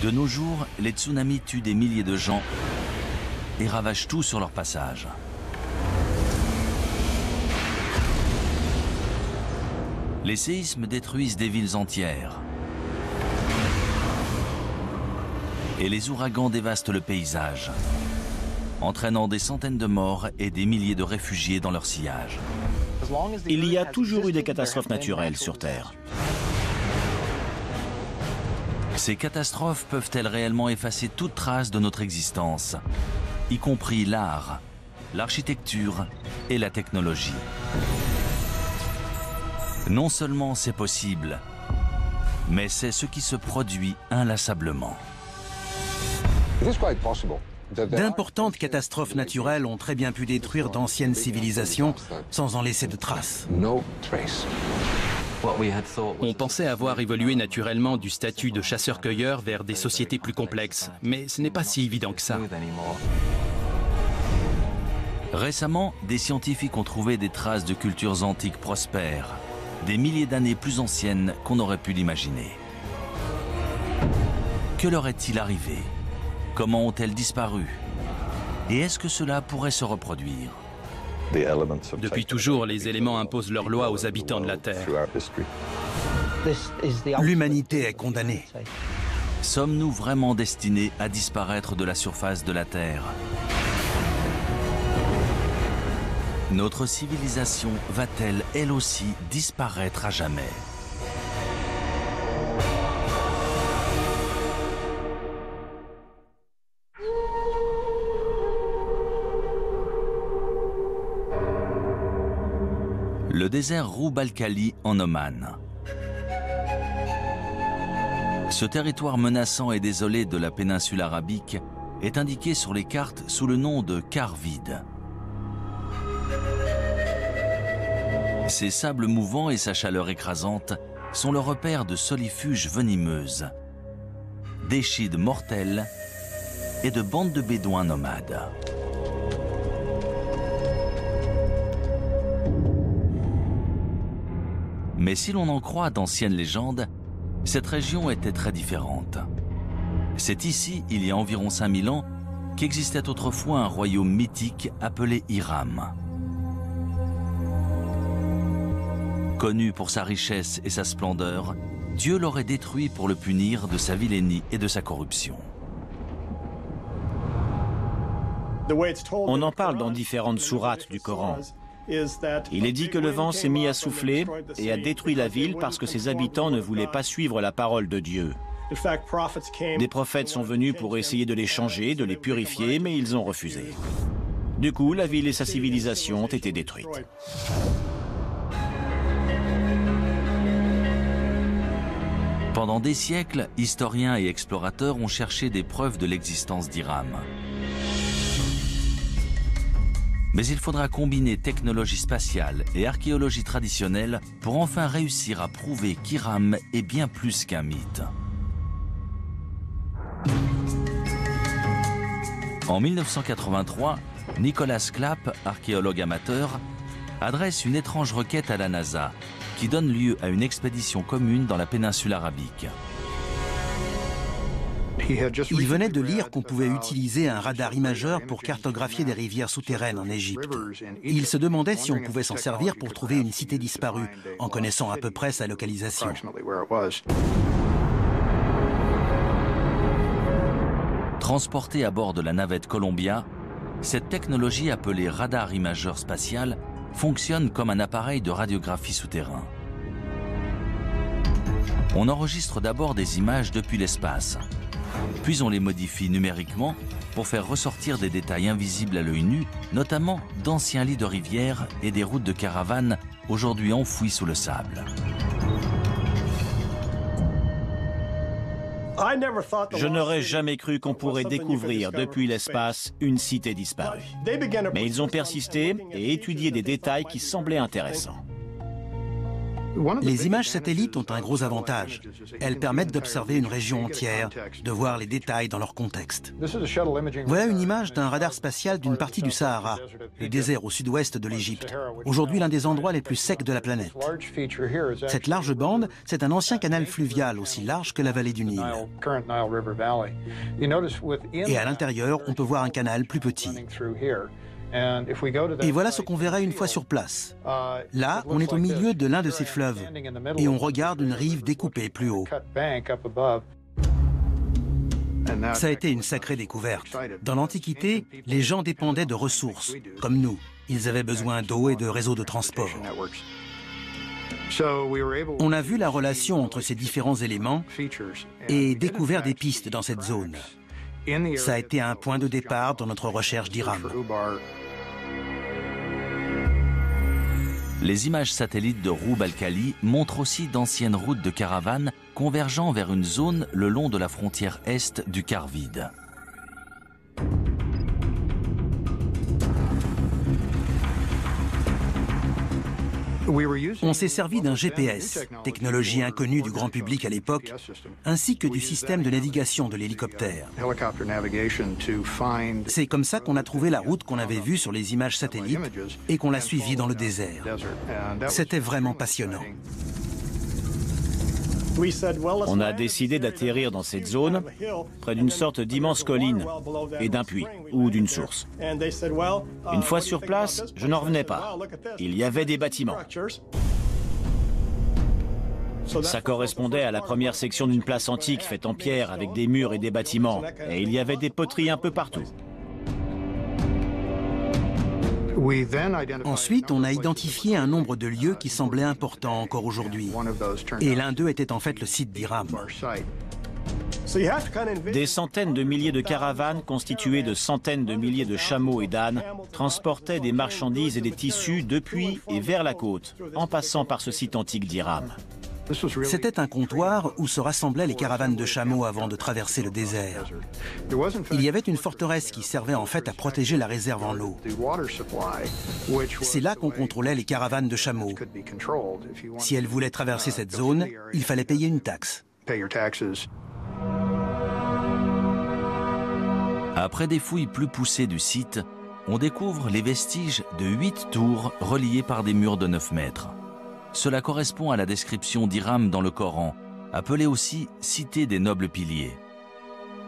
De nos jours, les tsunamis tuent des milliers de gens et ravagent tout sur leur passage. Les séismes détruisent des villes entières. Et les ouragans dévastent le paysage, entraînant des centaines de morts et des milliers de réfugiés dans leur sillage. Il y a toujours eu des catastrophes naturelles sur Terre. Ces catastrophes peuvent-elles réellement effacer toute trace de notre existence, y compris l'art, l'architecture et la technologie? Non seulement c'est possible, mais c'est ce qui se produit inlassablement. D'importantes catastrophes naturelles ont très bien pu détruire d'anciennes civilisations sans en laisser de traces. On pensait avoir évolué naturellement du statut de chasseur-cueilleur vers des sociétés plus complexes, mais ce n'est pas si évident que ça. Récemment, des scientifiques ont trouvé des traces de cultures antiques prospères, des milliers d'années plus anciennes qu'on aurait pu l'imaginer. Que leur est-il arrivé? Comment ont-elles disparu? Et est-ce que cela pourrait se reproduire? Depuis toujours, les éléments imposent leurs lois aux habitants de la Terre. L'humanité est condamnée. Sommes-nous vraiment destinés à disparaître de la surface de la Terre? Notre civilisation va-t-elle, elle aussi, disparaître à jamais? Le désert Roub al-Khali en Oman. Ce territoire menaçant et désolé de la péninsule arabique est indiqué sur les cartes sous le nom de quart vide. Ses sables mouvants et sa chaleur écrasante sont le repère de solifuges venimeuses, d'échides mortels et de bandes de bédouins nomades. Mais si l'on en croit d'anciennes légendes, cette région était très différente. C'est ici, il y a environ 5000 ans, qu'existait autrefois un royaume mythique appelé Hiram. Connu pour sa richesse et sa splendeur, Dieu l'aurait détruit pour le punir de sa vilainie et de sa corruption. On en parle dans différentes sourates du Coran. Il est dit que le vent s'est mis à souffler et a détruit la ville parce que ses habitants ne voulaient pas suivre la parole de Dieu. Des prophètes sont venus pour essayer de les changer, de les purifier, mais ils ont refusé. Du coup, la ville et sa civilisation ont été détruites. Pendant des siècles, historiens et explorateurs ont cherché des preuves de l'existence d'Hiram. Mais il faudra combiner technologie spatiale et archéologie traditionnelle pour enfin réussir à prouver qu'Hiram est bien plus qu'un mythe. En 1983, Nicholas Clapp, archéologue amateur, adresse une étrange requête à la NASA qui donne lieu à une expédition commune dans la péninsule arabique. Il venait de lire qu'on pouvait utiliser un radar imageur pour cartographier des rivières souterraines en Égypte. Il se demandait si on pouvait s'en servir pour trouver une cité disparue, en connaissant à peu près sa localisation. Transportée à bord de la navette Columbia, cette technologie appelée radar imageur spatial fonctionne comme un appareil de radiographie souterrain. On enregistre d'abord des images depuis l'espace, puis on les modifie numériquement pour faire ressortir des détails invisibles à l'œil nu, notamment d'anciens lits de rivières et des routes de caravanes aujourd'hui enfouies sous le sable. Je n'aurais jamais cru qu'on pourrait découvrir depuis l'espace une cité disparue. Mais ils ont persisté et étudié des détails qui semblaient intéressants. Les images satellites ont un gros avantage. Elles permettent d'observer une région entière, de voir les détails dans leur contexte. Voilà une image d'un radar spatial d'une partie du Sahara, le désert au sud-ouest de l'Égypte, aujourd'hui l'un des endroits les plus secs de la planète. Cette large bande, c'est un ancien canal fluvial aussi large que la vallée du Nil. Et à l'intérieur, on peut voir un canal plus petit. Et voilà ce qu'on verrait une fois sur place. Là, on est au milieu de l'un de ces fleuves et on regarde une rive découpée plus haut. Ça a été une sacrée découverte. Dans l'Antiquité, les gens dépendaient de ressources, comme nous. Ils avaient besoin d'eau et de réseaux de transport. On a vu la relation entre ces différents éléments et découvert des pistes dans cette zone. Ça a été un point de départ dans notre recherche d'Iram. Les images satellites de Roub al-Khali montrent aussi d'anciennes routes de caravanes convergeant vers une zone le long de la frontière est du quart vide. On s'est servi d'un GPS, technologie inconnue du grand public à l'époque, ainsi que du système de navigation de l'hélicoptère. C'est comme ça qu'on a trouvé la route qu'on avait vue sur les images satellites et qu'on l'a suivie dans le désert. C'était vraiment passionnant. On a décidé d'atterrir dans cette zone, près d'une sorte d'immense colline et d'un puits ou d'une source. Une fois sur place, je n'en revenais pas. Il y avait des bâtiments. Ça correspondait à la première section d'une place antique faite en pierre avec des murs et des bâtiments. Et il y avait des poteries un peu partout. Ensuite, on a identifié un nombre de lieux qui semblaient importants encore aujourd'hui. Et l'un d'eux était en fait le site d'Iram. Des centaines de milliers de caravanes constituées de centaines de milliers de chameaux et d'ânes transportaient des marchandises et des tissus depuis et vers la côte, en passant par ce site antique d'Iram. C'était un comptoir où se rassemblaient les caravanes de chameaux avant de traverser le désert. Il y avait une forteresse qui servait en fait à protéger la réserve en eau. C'est là qu'on contrôlait les caravanes de chameaux. Si elles voulaient traverser cette zone, il fallait payer une taxe. Après des fouilles plus poussées du site, on découvre les vestiges de 8 tours reliées par des murs de 9 mètres. Cela correspond à la description d'Iram dans le Coran, appelée aussi « cité des nobles piliers ».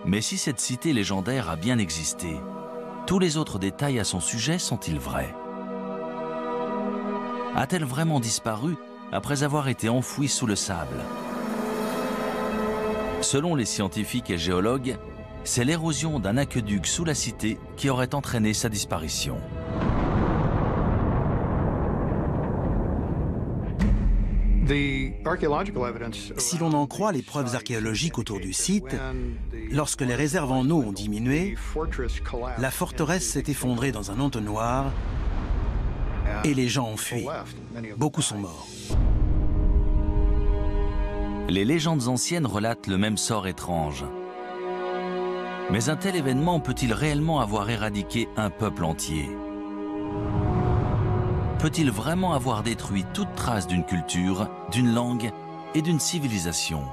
Mais si cette cité légendaire a bien existé, tous les autres détails à son sujet sont-ils vrais? A-t-elle vraiment disparu après avoir été enfouie sous le sable? Selon les scientifiques et géologues, c'est l'érosion d'un aqueduc sous la cité qui aurait entraîné sa disparition. Si l'on en croit les preuves archéologiques autour du site, lorsque les réserves en eau ont diminué, la forteresse s'est effondrée dans un entonnoir et les gens ont fui. Beaucoup sont morts. Les légendes anciennes relatent le même sort étrange. Mais un tel événement peut-il réellement avoir éradiqué un peuple entier? Peut-il vraiment avoir détruit toute trace d'une culture, d'une langue et d'une civilisation?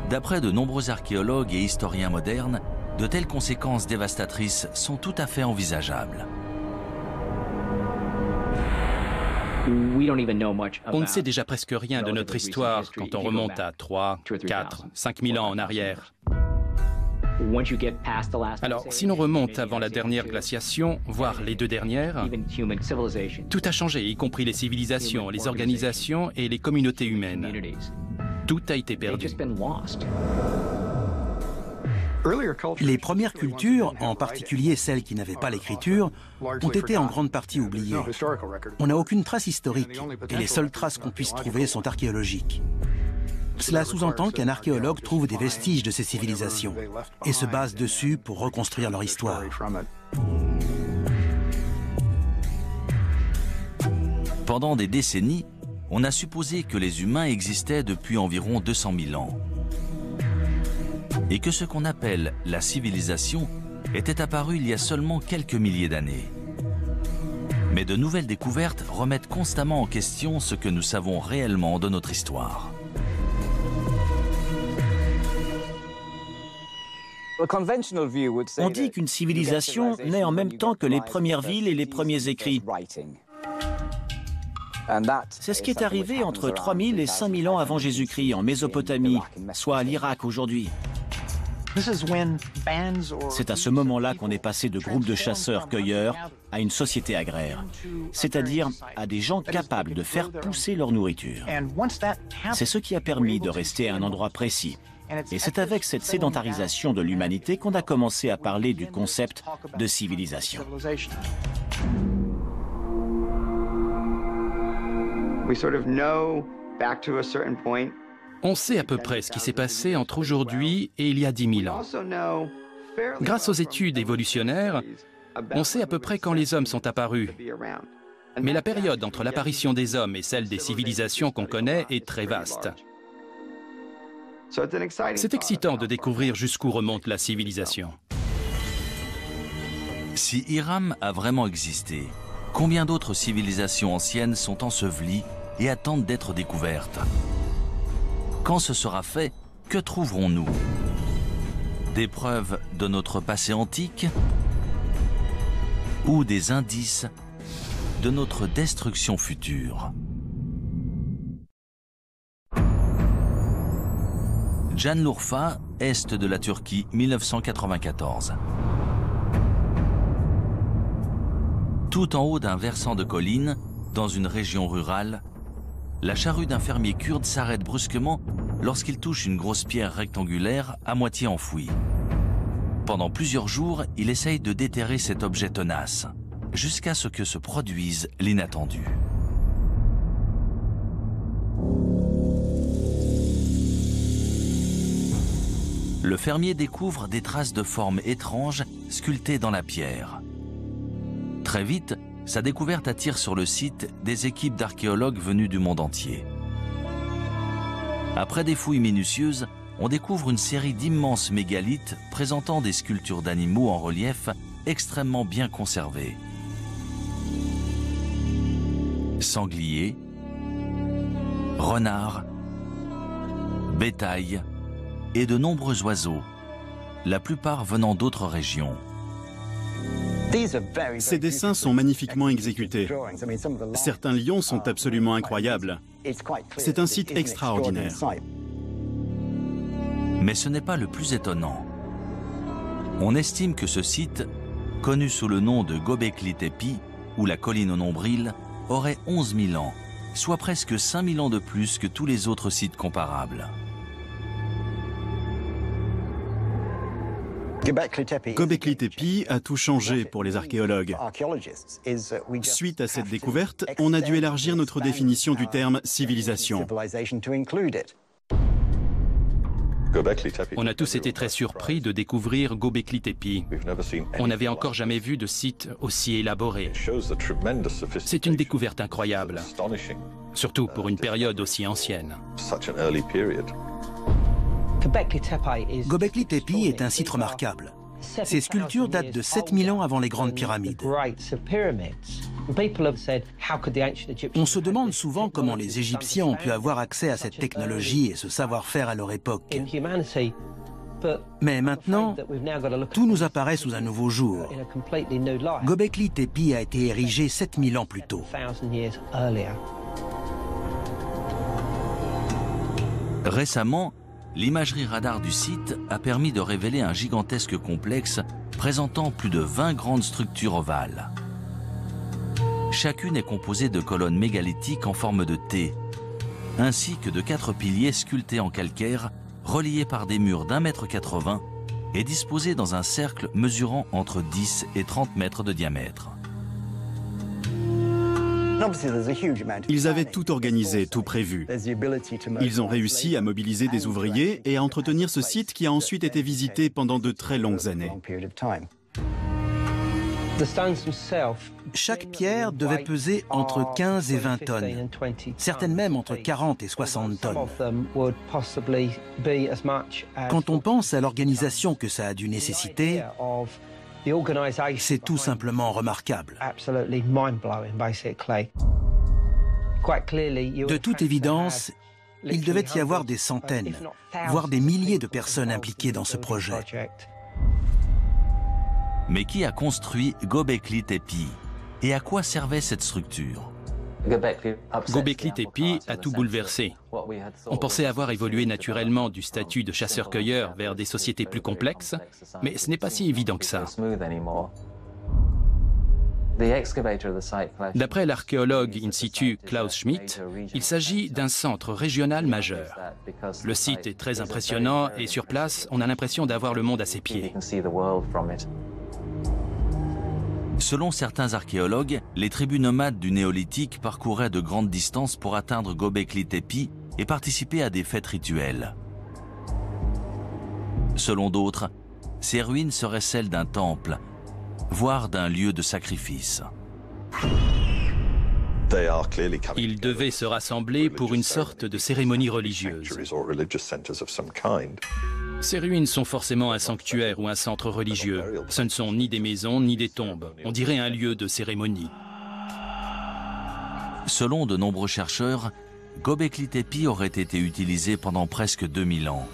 D'après de nombreux archéologues et historiens modernes, de telles conséquences dévastatrices sont tout à fait envisageables. On ne sait déjà presque rien de notre histoire quand on remonte à 3, 4, 5 000 ans en arrière. Alors, si l'on remonte avant la dernière glaciation, voire les deux dernières, tout a changé, y compris les civilisations, les organisations et les communautés humaines. Tout a été perdu. Les premières cultures, en particulier celles qui n'avaient pas l'écriture, ont été en grande partie oubliées. On n'a aucune trace historique et les seules traces qu'on puisse trouver sont archéologiques. Cela sous-entend qu'un archéologue trouve des vestiges de ces civilisations et se base dessus pour reconstruire leur histoire. Pendant des décennies, on a supposé que les humains existaient depuis environ 200 000 ans. Et que ce qu'on appelle la civilisation était apparu il y a seulement quelques milliers d'années. Mais de nouvelles découvertes remettent constamment en question ce que nous savons réellement de notre histoire. On dit qu'une civilisation naît en même temps que les premières villes et les premiers écrits. C'est ce qui est arrivé entre 3000 et 5000 ans avant Jésus-Christ en Mésopotamie, soit à l'Irak aujourd'hui. C'est à ce moment-là qu'on est passé de groupes de chasseurs-cueilleurs à une société agraire, c'est-à-dire à des gens capables de faire pousser leur nourriture. C'est ce qui a permis de rester à un endroit précis. Et c'est avec cette sédentarisation de l'humanité qu'on a commencé à parler du concept de civilisation. On sait à peu près ce qui s'est passé entre aujourd'hui et il y a 10 000 ans. Grâce aux études évolutionnaires, on sait à peu près quand les hommes sont apparus. Mais la période entre l'apparition des hommes et celle des civilisations qu'on connaît est très vaste. C'est excitant de découvrir jusqu'où remonte la civilisation. Si Hiram a vraiment existé, combien d'autres civilisations anciennes sont ensevelies et attendent d'être découvertes? Quand ce sera fait, que trouverons-nous? Des preuves de notre passé antique ou des indices de notre destruction future? Şanlıurfa, est de la Turquie, 1994. Tout en haut d'un versant de colline, dans une région rurale, la charrue d'un fermier kurde s'arrête brusquement lorsqu'il touche une grosse pierre rectangulaire à moitié enfouie. Pendant plusieurs jours, il essaye de déterrer cet objet tenace, jusqu'à ce que se produise l'inattendu. Le fermier découvre des traces de formes étranges sculptées dans la pierre. Très vite, sa découverte attire sur le site des équipes d'archéologues venus du monde entier. Après des fouilles minutieuses, on découvre une série d'immenses mégalithes présentant des sculptures d'animaux en relief extrêmement bien conservées. Sangliers, renards, bétail et de nombreux oiseaux, la plupart venant d'autres régions. Ces dessins sont magnifiquement exécutés. Certains lions sont absolument incroyables. C'est un site extraordinaire. Mais ce n'est pas le plus étonnant. On estime que ce site, connu sous le nom de Göbekli Tepe, ou la colline au nombril, aurait 11 000 ans, soit presque 5 000 ans de plus que tous les autres sites comparables. Göbekli Tepe a tout changé pour les archéologues. Suite à cette découverte, on a dû élargir notre définition du terme civilisation. On a tous été très surpris de découvrir Göbekli Tepe. On n'avait encore jamais vu de site aussi élaboré. C'est une découverte incroyable, surtout pour une période aussi ancienne. Göbekli Tepe est un site remarquable. Ces sculptures datent de 7000 ans avant les grandes pyramides. On se demande souvent comment les Égyptiens ont pu avoir accès à cette technologie et ce savoir-faire à leur époque. Mais maintenant, tout nous apparaît sous un nouveau jour. Göbekli Tepe a été érigé 7000 ans plus tôt. Récemment, l'imagerie radar du site a permis de révéler un gigantesque complexe présentant plus de 20 grandes structures ovales. Chacune est composée de colonnes mégalithiques en forme de T, ainsi que de 4 piliers sculptés en calcaire, reliés par des murs d'1,80 m et disposés dans un cercle mesurant entre 10 et 30 mètres de diamètre. Ils avaient tout organisé, tout prévu. Ils ont réussi à mobiliser des ouvriers et à entretenir ce site qui a ensuite été visité pendant de très longues années. Chaque pierre devait peser entre 15 et 20 tonnes, certaines même entre 40 et 60 tonnes. Quand on pense à l'organisation que ça a dû nécessiter, C'est tout simplement remarquable. De toute évidence, il devait y avoir des centaines, voire des milliers de personnes impliquées dans ce projet. Mais qui a construit Göbekli Tepe? Et à quoi servait cette structure? Göbekli Tepe a tout bouleversé. On pensait avoir évolué naturellement du statut de chasseur-cueilleur vers des sociétés plus complexes, mais ce n'est pas si évident que ça. D'après l'archéologue in situ Klaus Schmidt, il s'agit d'un centre régional majeur. Le site est très impressionnant et sur place, on a l'impression d'avoir le monde à ses pieds. Selon certains archéologues, les tribus nomades du néolithique parcouraient de grandes distances pour atteindre Göbekli Tepe et participer à des fêtes rituelles. Selon d'autres, ces ruines seraient celles d'un temple, voire d'un lieu de sacrifice. Ils devaient se rassembler pour une sorte de cérémonie religieuse. Ces ruines sont forcément un sanctuaire ou un centre religieux. Ce ne sont ni des maisons ni des tombes. On dirait un lieu de cérémonie. Selon de nombreux chercheurs, Göbekli Tepe aurait été utilisé pendant presque 2000 ans.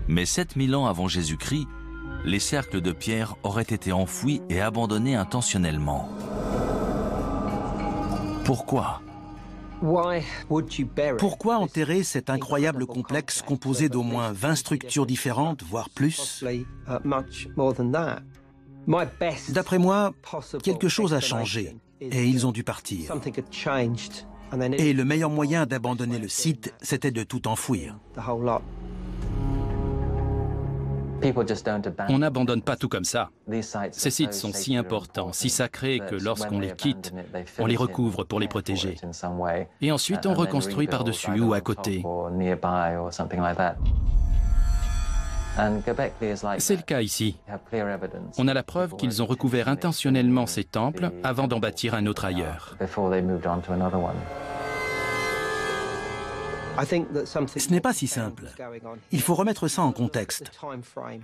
Mais 7000 ans avant Jésus-Christ, les cercles de pierre auraient été enfouis et abandonnés intentionnellement. Pourquoi ? Pourquoi enterrer cet incroyable complexe composé d'au moins 20 structures différentes, voire plus? D'après moi, quelque chose a changé et ils ont dû partir. Et le meilleur moyen d'abandonner le site, c'était de tout enfouir. On n'abandonne pas tout comme ça. Ces sites sont si importants, si sacrés que lorsqu'on les quitte, on les recouvre pour les protéger. Et ensuite, on reconstruit par-dessus ou à côté. C'est le cas ici. On a la preuve qu'ils ont recouvert intentionnellement ces temples avant d'en bâtir un autre ailleurs. Ce n'est pas si simple. Il faut remettre ça en contexte.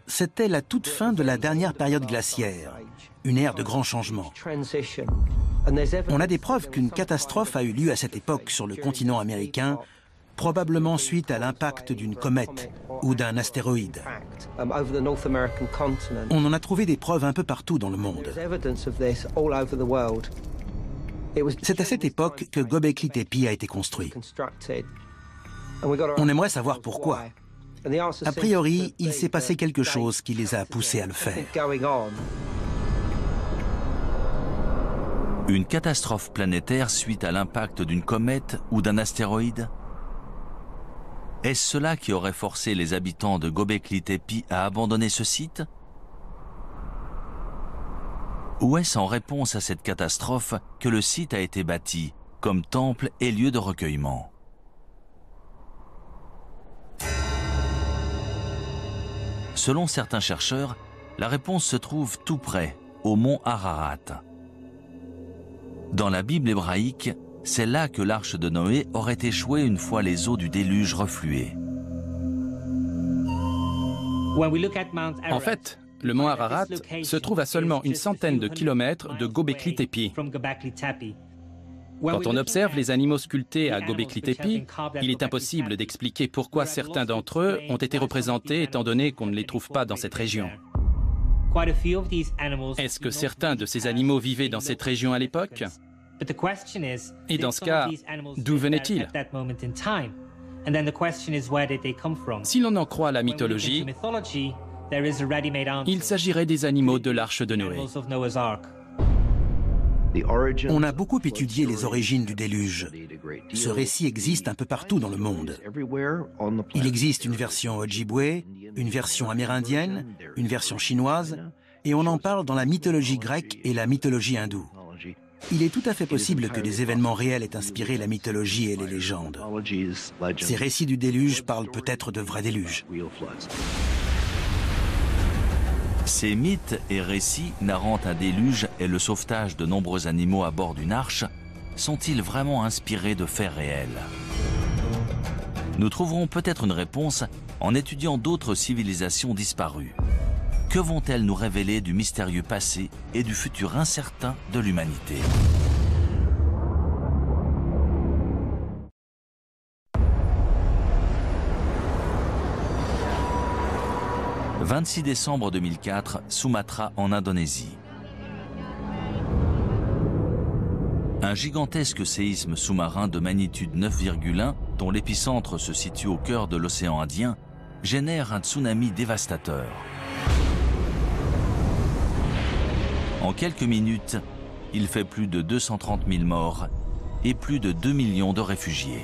C'était la toute fin de la dernière période glaciaire, une ère de grands changements. On a des preuves qu'une catastrophe a eu lieu à cette époque sur le continent américain, probablement suite à l'impact d'une comète ou d'un astéroïde. On en a trouvé des preuves un peu partout dans le monde. C'est à cette époque que Göbekli Tepe a été construit. On aimerait savoir pourquoi. A priori, il s'est passé quelque chose qui les a poussés à le faire. Une catastrophe planétaire suite à l'impact d'une comète ou d'un astéroïde? Est-ce cela qui aurait forcé les habitants de Göbekli Tepe à abandonner ce site? Ou est-ce en réponse à cette catastrophe que le site a été bâti comme temple et lieu de recueillement? Selon certains chercheurs, la réponse se trouve tout près, au mont Ararat. Dans la Bible hébraïque, c'est là que l'arche de Noé aurait échoué une fois les eaux du déluge refluées. En fait, le mont Ararat se trouve à seulement une centaine de kilomètres de Göbekli Tepe. Quand on observe les animaux sculptés à Göbekli Tepe, il est impossible d'expliquer pourquoi certains d'entre eux ont été représentés étant donné qu'on ne les trouve pas dans cette région. Est-ce que certains de ces animaux vivaient dans cette région à l'époque? Et dans ce cas, d'où venaient-ils? Si l'on en croit la mythologie, il s'agirait des animaux de l'arche de Noé. On a beaucoup étudié les origines du déluge. Ce récit existe un peu partout dans le monde. Il existe une version Ojibwe, une version amérindienne, une version chinoise, et on en parle dans la mythologie grecque et la mythologie hindoue. Il est tout à fait possible que des événements réels aient inspiré la mythologie et les légendes. Ces récits du déluge parlent peut-être de vrais déluges. Ces mythes et récits narrant un déluge et le sauvetage de nombreux animaux à bord d'une arche sont-ils vraiment inspirés de faits réels? Nous trouverons peut-être une réponse en étudiant d'autres civilisations disparues. Que vont-elles nous révéler du mystérieux passé et du futur incertain de l'humanité ? « 26 décembre 2004, Sumatra en Indonésie. Un gigantesque séisme sous-marin de magnitude 9,1, dont l'épicentre se situe au cœur de l'océan Indien, génère un tsunami dévastateur. En quelques minutes, il fait plus de 230 000 morts et plus de 2 millions de réfugiés.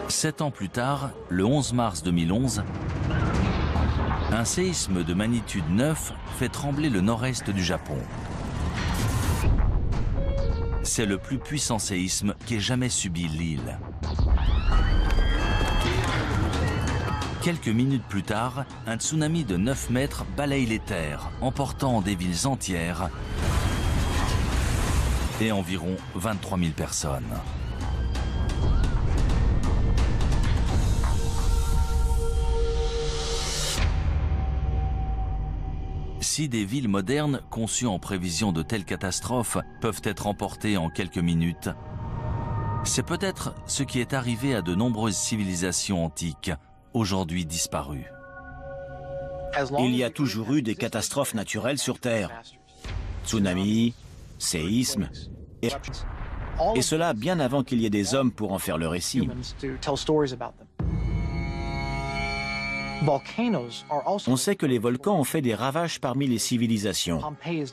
Sept ans plus tard, le 11 mars 2011, un séisme de magnitude 9 fait trembler le nord-est du Japon. C'est le plus puissant séisme qu'ait jamais subi l'île. Quelques minutes plus tard, un tsunami de 9 mètres balaye les terres, emportant des villes entières et environ 23 000 personnes. Si des villes modernes conçues en prévision de telles catastrophes peuvent être emportées en quelques minutes, c'est peut-être ce qui est arrivé à de nombreuses civilisations antiques, aujourd'hui disparues. Il y a toujours eu des catastrophes naturelles sur Terre. Tsunamis, séismes, et cela bien avant qu'il y ait des hommes pour en faire le récit. On sait que les volcans ont fait des ravages parmi les civilisations.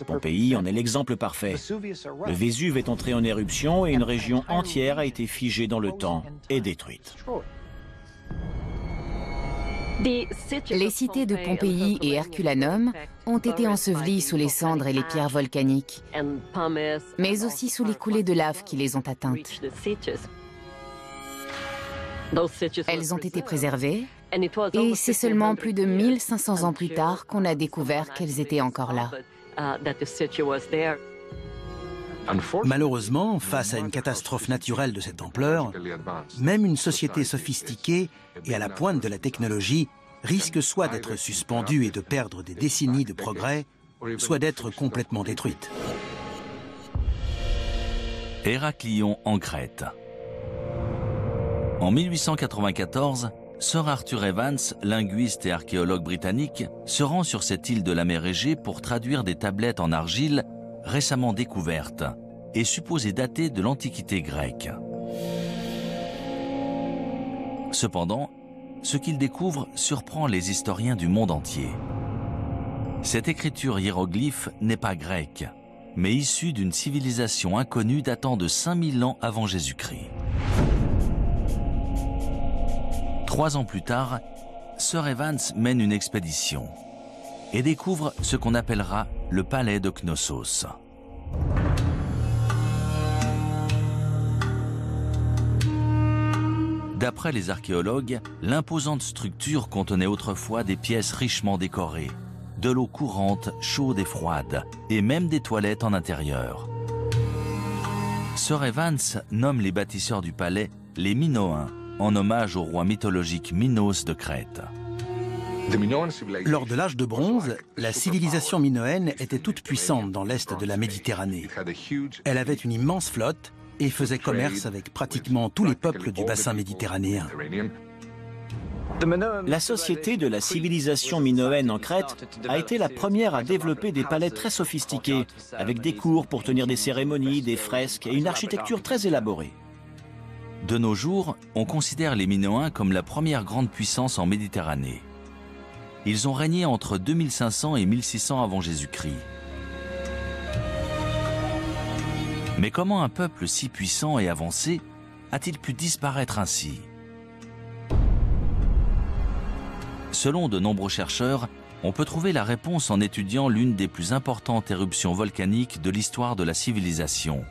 Pompéi en est l'exemple parfait. Le Vésuve est entré en éruption et une région entière a été figée dans le temps et détruite. Les cités de Pompéi et Herculanum ont été ensevelies sous les cendres et les pierres volcaniques, mais aussi sous les coulées de lave qui les ont atteintes. Elles ont été préservées, et c'est seulement plus de 1500 ans plus tard qu'on a découvert qu'elles étaient encore là. Malheureusement, face à une catastrophe naturelle de cette ampleur, même une société sophistiquée et à la pointe de la technologie risque soit d'être suspendue et de perdre des décennies de progrès, soit d'être complètement détruite. Héraclion en Crète. En 1894, Sir Arthur Evans, linguiste et archéologue britannique, se rend sur cette île de la mer Égée pour traduire des tablettes en argile récemment découvertes et supposées datées de l'Antiquité grecque. Cependant, ce qu'il découvre surprend les historiens du monde entier. Cette écriture hiéroglyphe n'est pas grecque, mais issue d'une civilisation inconnue datant de 5000 ans avant Jésus-Christ. 3 ans plus tard, Sir Evans mène une expédition et découvre ce qu'on appellera le palais de Knossos. D'après les archéologues, l'imposante structure contenait autrefois des pièces richement décorées, de l'eau courante, chaude et froide, et même des toilettes en intérieur. Sir Evans nomme les bâtisseurs du palais les Minoens, en hommage au roi mythologique Minos de Crète. Lors de l'âge de bronze, la civilisation minoenne était toute puissante dans l'est de la Méditerranée. Elle avait une immense flotte et faisait commerce avec pratiquement tous les peuples du bassin méditerranéen. La société de la civilisation minoenne en Crète a été la première à développer des palais très sophistiqués, avec des cours pour tenir des cérémonies, des fresques et une architecture très élaborée. De nos jours, on considère les Minoens comme la première grande puissance en Méditerranée. Ils ont régné entre 2500 et 1600 avant Jésus-Christ. Mais comment un peuple si puissant et avancé a-t-il pu disparaître ainsi ? Selon de nombreux chercheurs, on peut trouver la réponse en étudiant l'une des plus importantes éruptions volcaniques de l'histoire de la civilisation,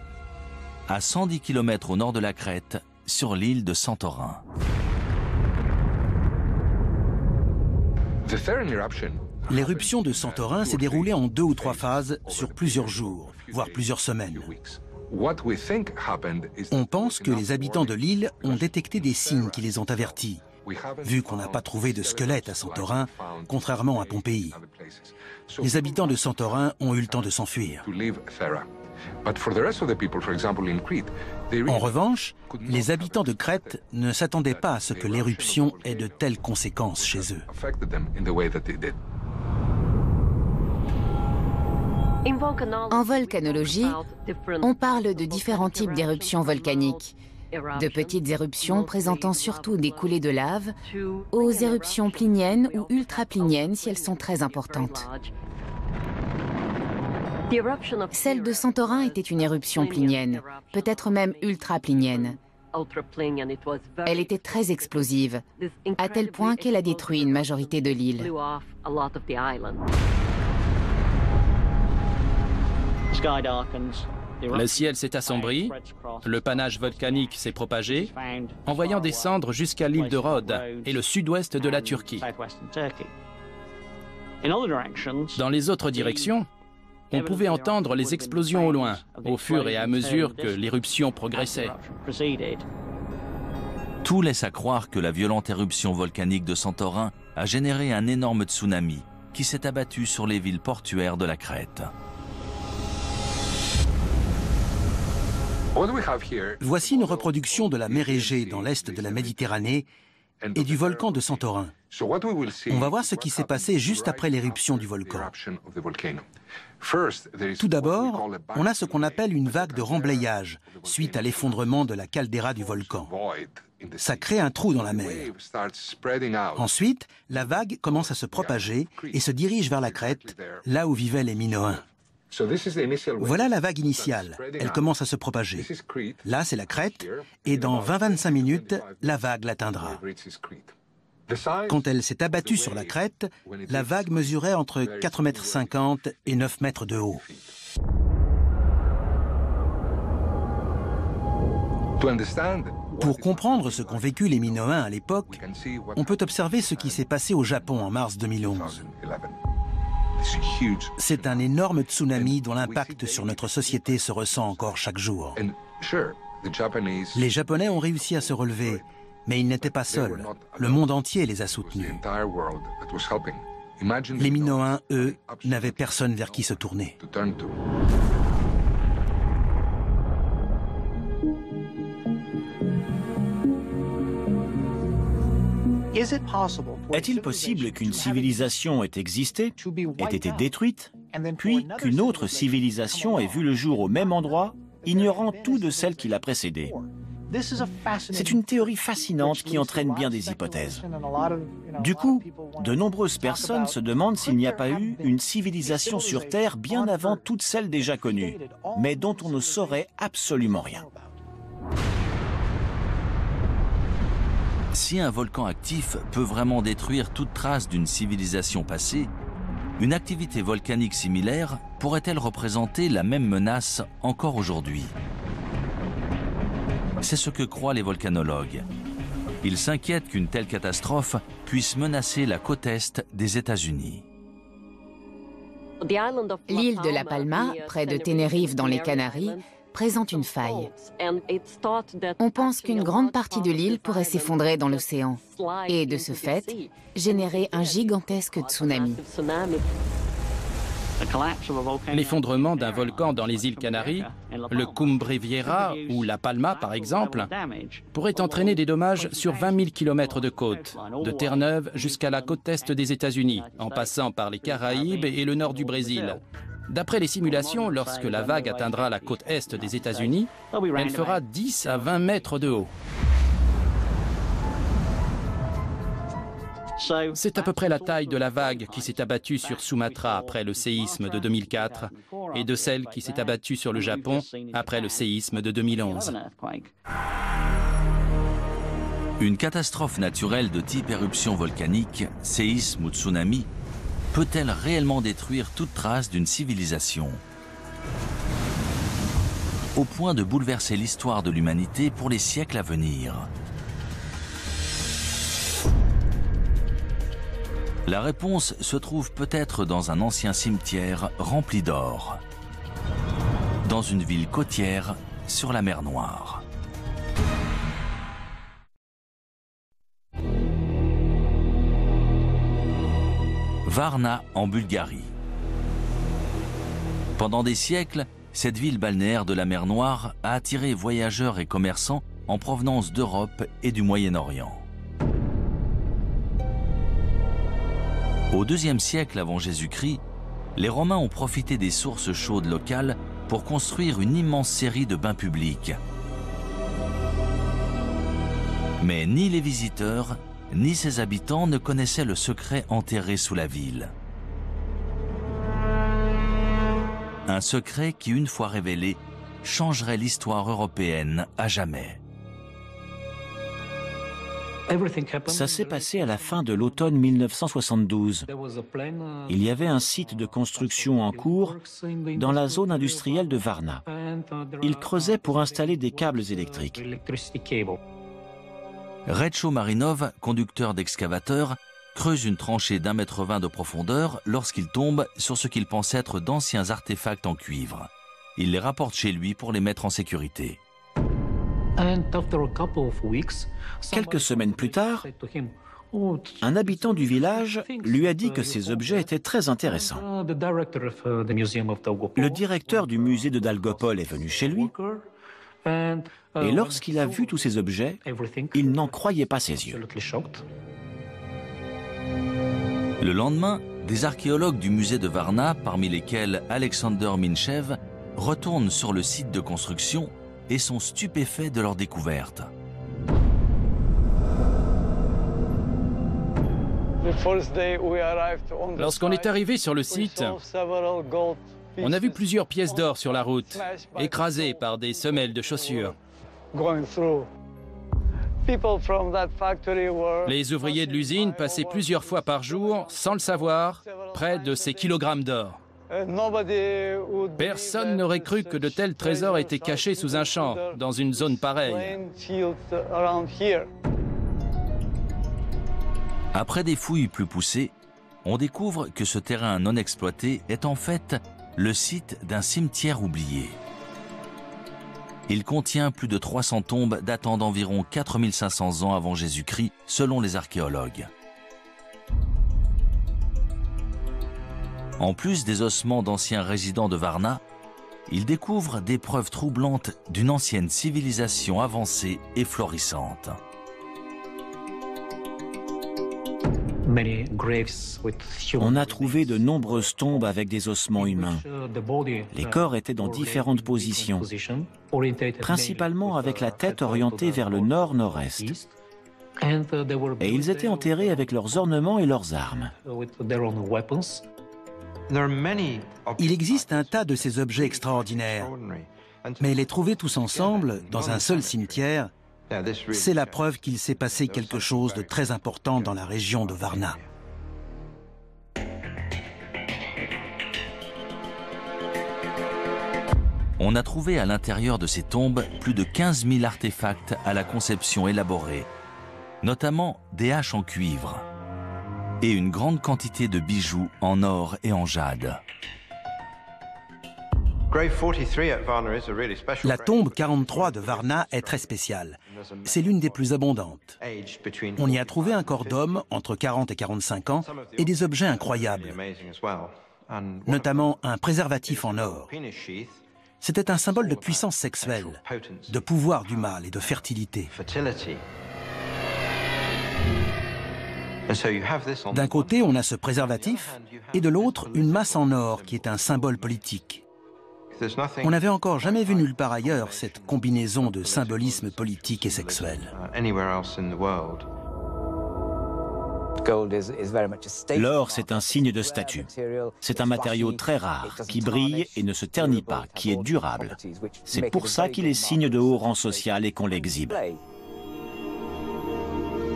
à 110 km au nord de la Crète, sur l'île de Santorin. L'éruption de Santorin s'est déroulée en 2 ou 3 phases sur plusieurs jours, voire plusieurs semaines. On pense que les habitants de l'île ont détecté des signes qui les ont avertis, vu qu'on n'a pas trouvé de squelette à Santorin, contrairement à Pompéi. Les habitants de Santorin ont eu le temps de s'enfuir. En revanche, les habitants de Crète ne s'attendaient pas à ce que l'éruption ait de telles conséquences chez eux. En volcanologie, on parle de différents types d'éruptions volcaniques. De petites éruptions présentant surtout des coulées de lave, aux éruptions pliniennes ou ultrapliniennes si elles sont très importantes. Celle de Santorin était une éruption plinienne, peut-être même ultraplinienne. Elle était très explosive, à tel point qu'elle a détruit une majorité de l'île. Le ciel s'est assombri, le panache volcanique s'est propagé, envoyant des cendres jusqu'à l'île de Rhodes et le sud-ouest de la Turquie. Dans les autres directions, on pouvait entendre les explosions au loin, au fur et à mesure que l'éruption progressait. Tout laisse à croire que la violente éruption volcanique de Santorin a généré un énorme tsunami qui s'est abattu sur les villes portuaires de la Crète. Voici une reproduction de la mer Égée dans l'est de la Méditerranée et du volcan de Santorin. On va voir ce qui s'est passé juste après l'éruption du volcan. Tout d'abord, on a ce qu'on appelle une vague de remblayage suite à l'effondrement de la caldeira du volcan. Ça crée un trou dans la mer. Ensuite, la vague commence à se propager et se dirige vers la Crète, là où vivaient les Minoens. Voilà la vague initiale. Elle commence à se propager. Là, c'est la Crète, et dans 20-25 minutes, la vague l'atteindra. Quand elle s'est abattue sur la Crète, la vague mesurait entre 4,50 m et 9 mètres de haut. Pour comprendre ce qu'ont vécu les Minoens à l'époque, on peut observer ce qui s'est passé au Japon en mars 2011. C'est un énorme tsunami dont l'impact sur notre société se ressent encore chaque jour. Les Japonais ont réussi à se relever, mais ils n'étaient pas seuls. Le monde entier les a soutenus. Les Minoens, eux, n'avaient personne vers qui se tourner. Est-il possible qu'une civilisation ait existé, ait été détruite, puis qu'une autre civilisation ait vu le jour au même endroit, ignorant tout de celle qui l'a précédée? C'est une théorie fascinante qui entraîne bien des hypothèses. Du coup, de nombreuses personnes se demandent s'il n'y a pas eu une civilisation sur Terre bien avant toutes celles déjà connues, mais dont on ne saurait absolument rien. Si un volcan actif peut vraiment détruire toute trace d'une civilisation passée, une activité volcanique similaire pourrait-elle représenter la même menace encore aujourd'hui? C'est ce que croient les volcanologues. Ils s'inquiètent qu'une telle catastrophe puisse menacer la côte est des États-Unis. L'île de La Palma, près de Tenerife dans les Canaries, présente une faille. On pense qu'une grande partie de l'île pourrait s'effondrer dans l'océan et, de ce fait, générer un gigantesque tsunami. L'effondrement d'un volcan dans les îles Canaries, le Cumbre Vieja ou La Palma par exemple, pourrait entraîner des dommages sur 20 000 km de côte, de Terre-Neuve jusqu'à la côte est des États-Unis, en passant par les Caraïbes et le nord du Brésil. D'après les simulations, lorsque la vague atteindra la côte est des États-Unis, elle fera 10 à 20 mètres de haut. C'est à peu près la taille de la vague qui s'est abattue sur Sumatra après le séisme de 2004 et de celle qui s'est abattue sur le Japon après le séisme de 2011. Une catastrophe naturelle de type éruption volcanique, séisme ou tsunami, peut-elle réellement détruire toute trace d'une civilisation? Au point de bouleverser l'histoire de l'humanité pour les siècles à venir. La réponse se trouve peut-être dans un ancien cimetière rempli d'or. dans une ville côtière sur la mer Noire. Varna en Bulgarie. Pendant des siècles, cette ville balnéaire de la mer Noire a attiré voyageurs et commerçants en provenance d'Europe et du Moyen-Orient. Au IIe siècle avant Jésus-Christ, les Romains ont profité des sources chaudes locales pour construire une immense série de bains publics. Mais ni les visiteurs, ni ses habitants ne connaissaient le secret enterré sous la ville. Un secret qui, une fois révélé, changerait l'histoire européenne à jamais. Ça s'est passé à la fin de l'automne 1972. Il y avait un site de construction en cours dans la zone industrielle de Varna. Ils creusaient pour installer des câbles électriques. Retcho Marinov, conducteur d'excavateur, creuse une tranchée d'1,20 m de profondeur lorsqu'il tombe sur ce qu'il pense être d'anciens artefacts en cuivre. Il les rapporte chez lui pour les mettre en sécurité. Quelques semaines plus tard, un habitant du village lui a dit que ces objets étaient très intéressants. Le directeur du musée de Dalgopol est venu chez lui et lorsqu'il a vu tous ces objets, il n'en croyait pas ses yeux. Le lendemain, des archéologues du musée de Varna, parmi lesquels Alexander Minchev, retournent sur le site de construction et sont stupéfaits de leur découverte. Lorsqu'on est arrivé sur le site, on a vu plusieurs pièces d'or sur la route, écrasées par des semelles de chaussures. Les ouvriers de l'usine passaient plusieurs fois par jour, sans le savoir, près de ces kilogrammes d'or. Personne n'aurait cru que de tels trésors étaient cachés sous un champ, dans une zone pareille. Après des fouilles plus poussées, on découvre que ce terrain non exploité est en fait le site d'un cimetière oublié. Il contient plus de 300 tombes datant d'environ 4500 ans avant Jésus-Christ, selon les archéologues. En plus des ossements d'anciens résidents de Varna, ils découvrent des preuves troublantes d'une ancienne civilisation avancée et florissante. On a trouvé de nombreuses tombes avec des ossements humains. Les corps étaient dans différentes positions, principalement avec la tête orientée vers le nord-nord-est. Et ils étaient enterrés avec leurs ornements et leurs armes. Il existe un tas de ces objets extraordinaires, mais les trouver tous ensemble, dans un seul cimetière, c'est la preuve qu'il s'est passé quelque chose de très important dans la région de Varna. On a trouvé à l'intérieur de ces tombes plus de 15 000 artefacts à la conception élaborée, notamment des haches en cuivre et une grande quantité de bijoux en or et en jade. La tombe 43 de Varna est très spéciale. C'est l'une des plus abondantes. On y a trouvé un corps d'homme entre 40 et 45 ans et des objets incroyables, notamment un préservatif en or. C'était un symbole de puissance sexuelle, de pouvoir du mâle et de fertilité. D'un côté, on a ce préservatif, et de l'autre, une masse en or qui est un symbole politique. On n'avait encore jamais vu nulle part ailleurs cette combinaison de symbolisme politique et sexuel. L'or, c'est un signe de statut. C'est un matériau très rare, qui brille et ne se ternit pas, qui est durable. C'est pour ça qu'il est signe de haut rang social et qu'on l'exhibe.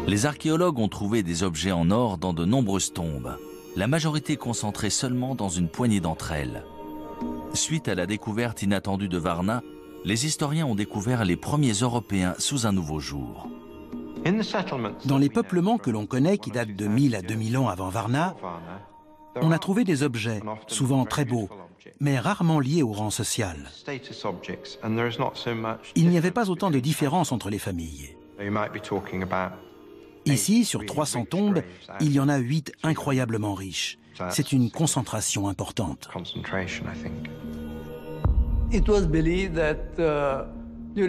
Les archéologues ont trouvé des objets en or dans de nombreuses tombes, la majorité concentrée seulement dans une poignée d'entre elles. Suite à la découverte inattendue de Varna, les historiens ont découvert les premiers Européens sous un nouveau jour. Dans les peuplements que l'on connaît, qui datent de 1000 à 2000 ans avant Varna, on a trouvé des objets, souvent très beaux, mais rarement liés au rang social. Il n'y avait pas autant de différences entre les familles. Ici, sur 300 tombes, il y en a 8 incroyablement riches. C'est une concentration importante.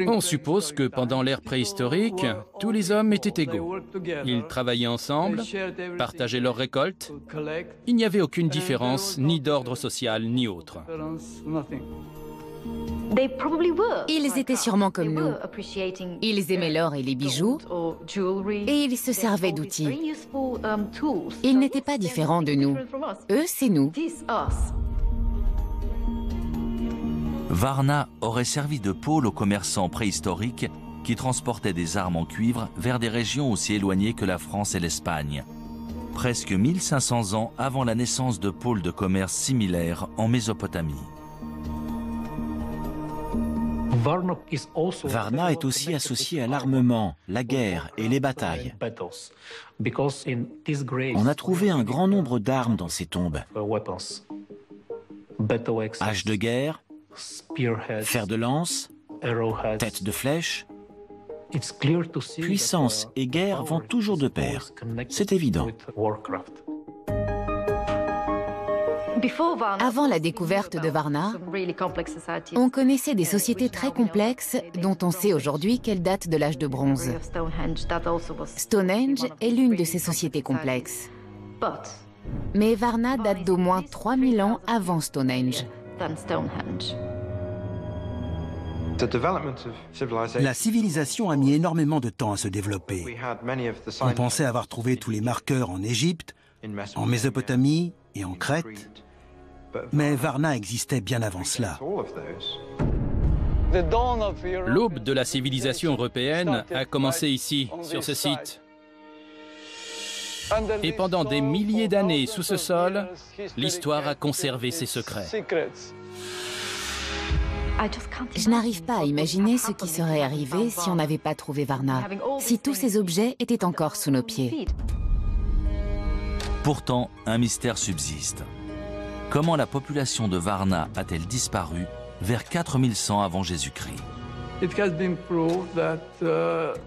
On suppose que pendant l'ère préhistorique, tous les hommes étaient égaux. Ils travaillaient ensemble, partageaient leurs récoltes. Il n'y avait aucune différence, ni d'ordre social, ni autre. Ils étaient sûrement comme nous. Ils aimaient l'or et les bijoux, et ils se servaient d'outils. Ils n'étaient pas différents de nous. Eux, c'est nous. Varna aurait servi de pôle aux commerçants préhistoriques qui transportaient des armes en cuivre vers des régions aussi éloignées que la France et l'Espagne. Presque 1500 ans avant la naissance de pôles de commerce similaires en Mésopotamie. Varna est aussi associé à l'armement, la guerre et les batailles. On a trouvé un grand nombre d'armes dans ces tombes. Haches de guerre, fer de lance, tête de flèche. Puissance et guerre vont toujours de pair. C'est évident. Avant la découverte de Varna, on connaissait des sociétés très complexes dont on sait aujourd'hui qu'elles datent de l'âge de bronze. Stonehenge est l'une de ces sociétés complexes. Mais Varna date d'au moins 3000 ans avant Stonehenge. La civilisation a mis énormément de temps à se développer. On pensait avoir trouvé tous les marqueurs en Égypte, en Mésopotamie et en Crète. Mais Varna existait bien avant cela. L'aube de la civilisation européenne a commencé ici, sur ce site. Et pendant des milliers d'années sous ce sol, l'histoire a conservé ses secrets. Je n'arrive pas à imaginer ce qui serait arrivé si on n'avait pas trouvé Varna, si tous ces objets étaient encore sous nos pieds. Pourtant, un mystère subsiste. Comment la population de Varna a-t-elle disparu vers 4100 avant Jésus-Christ?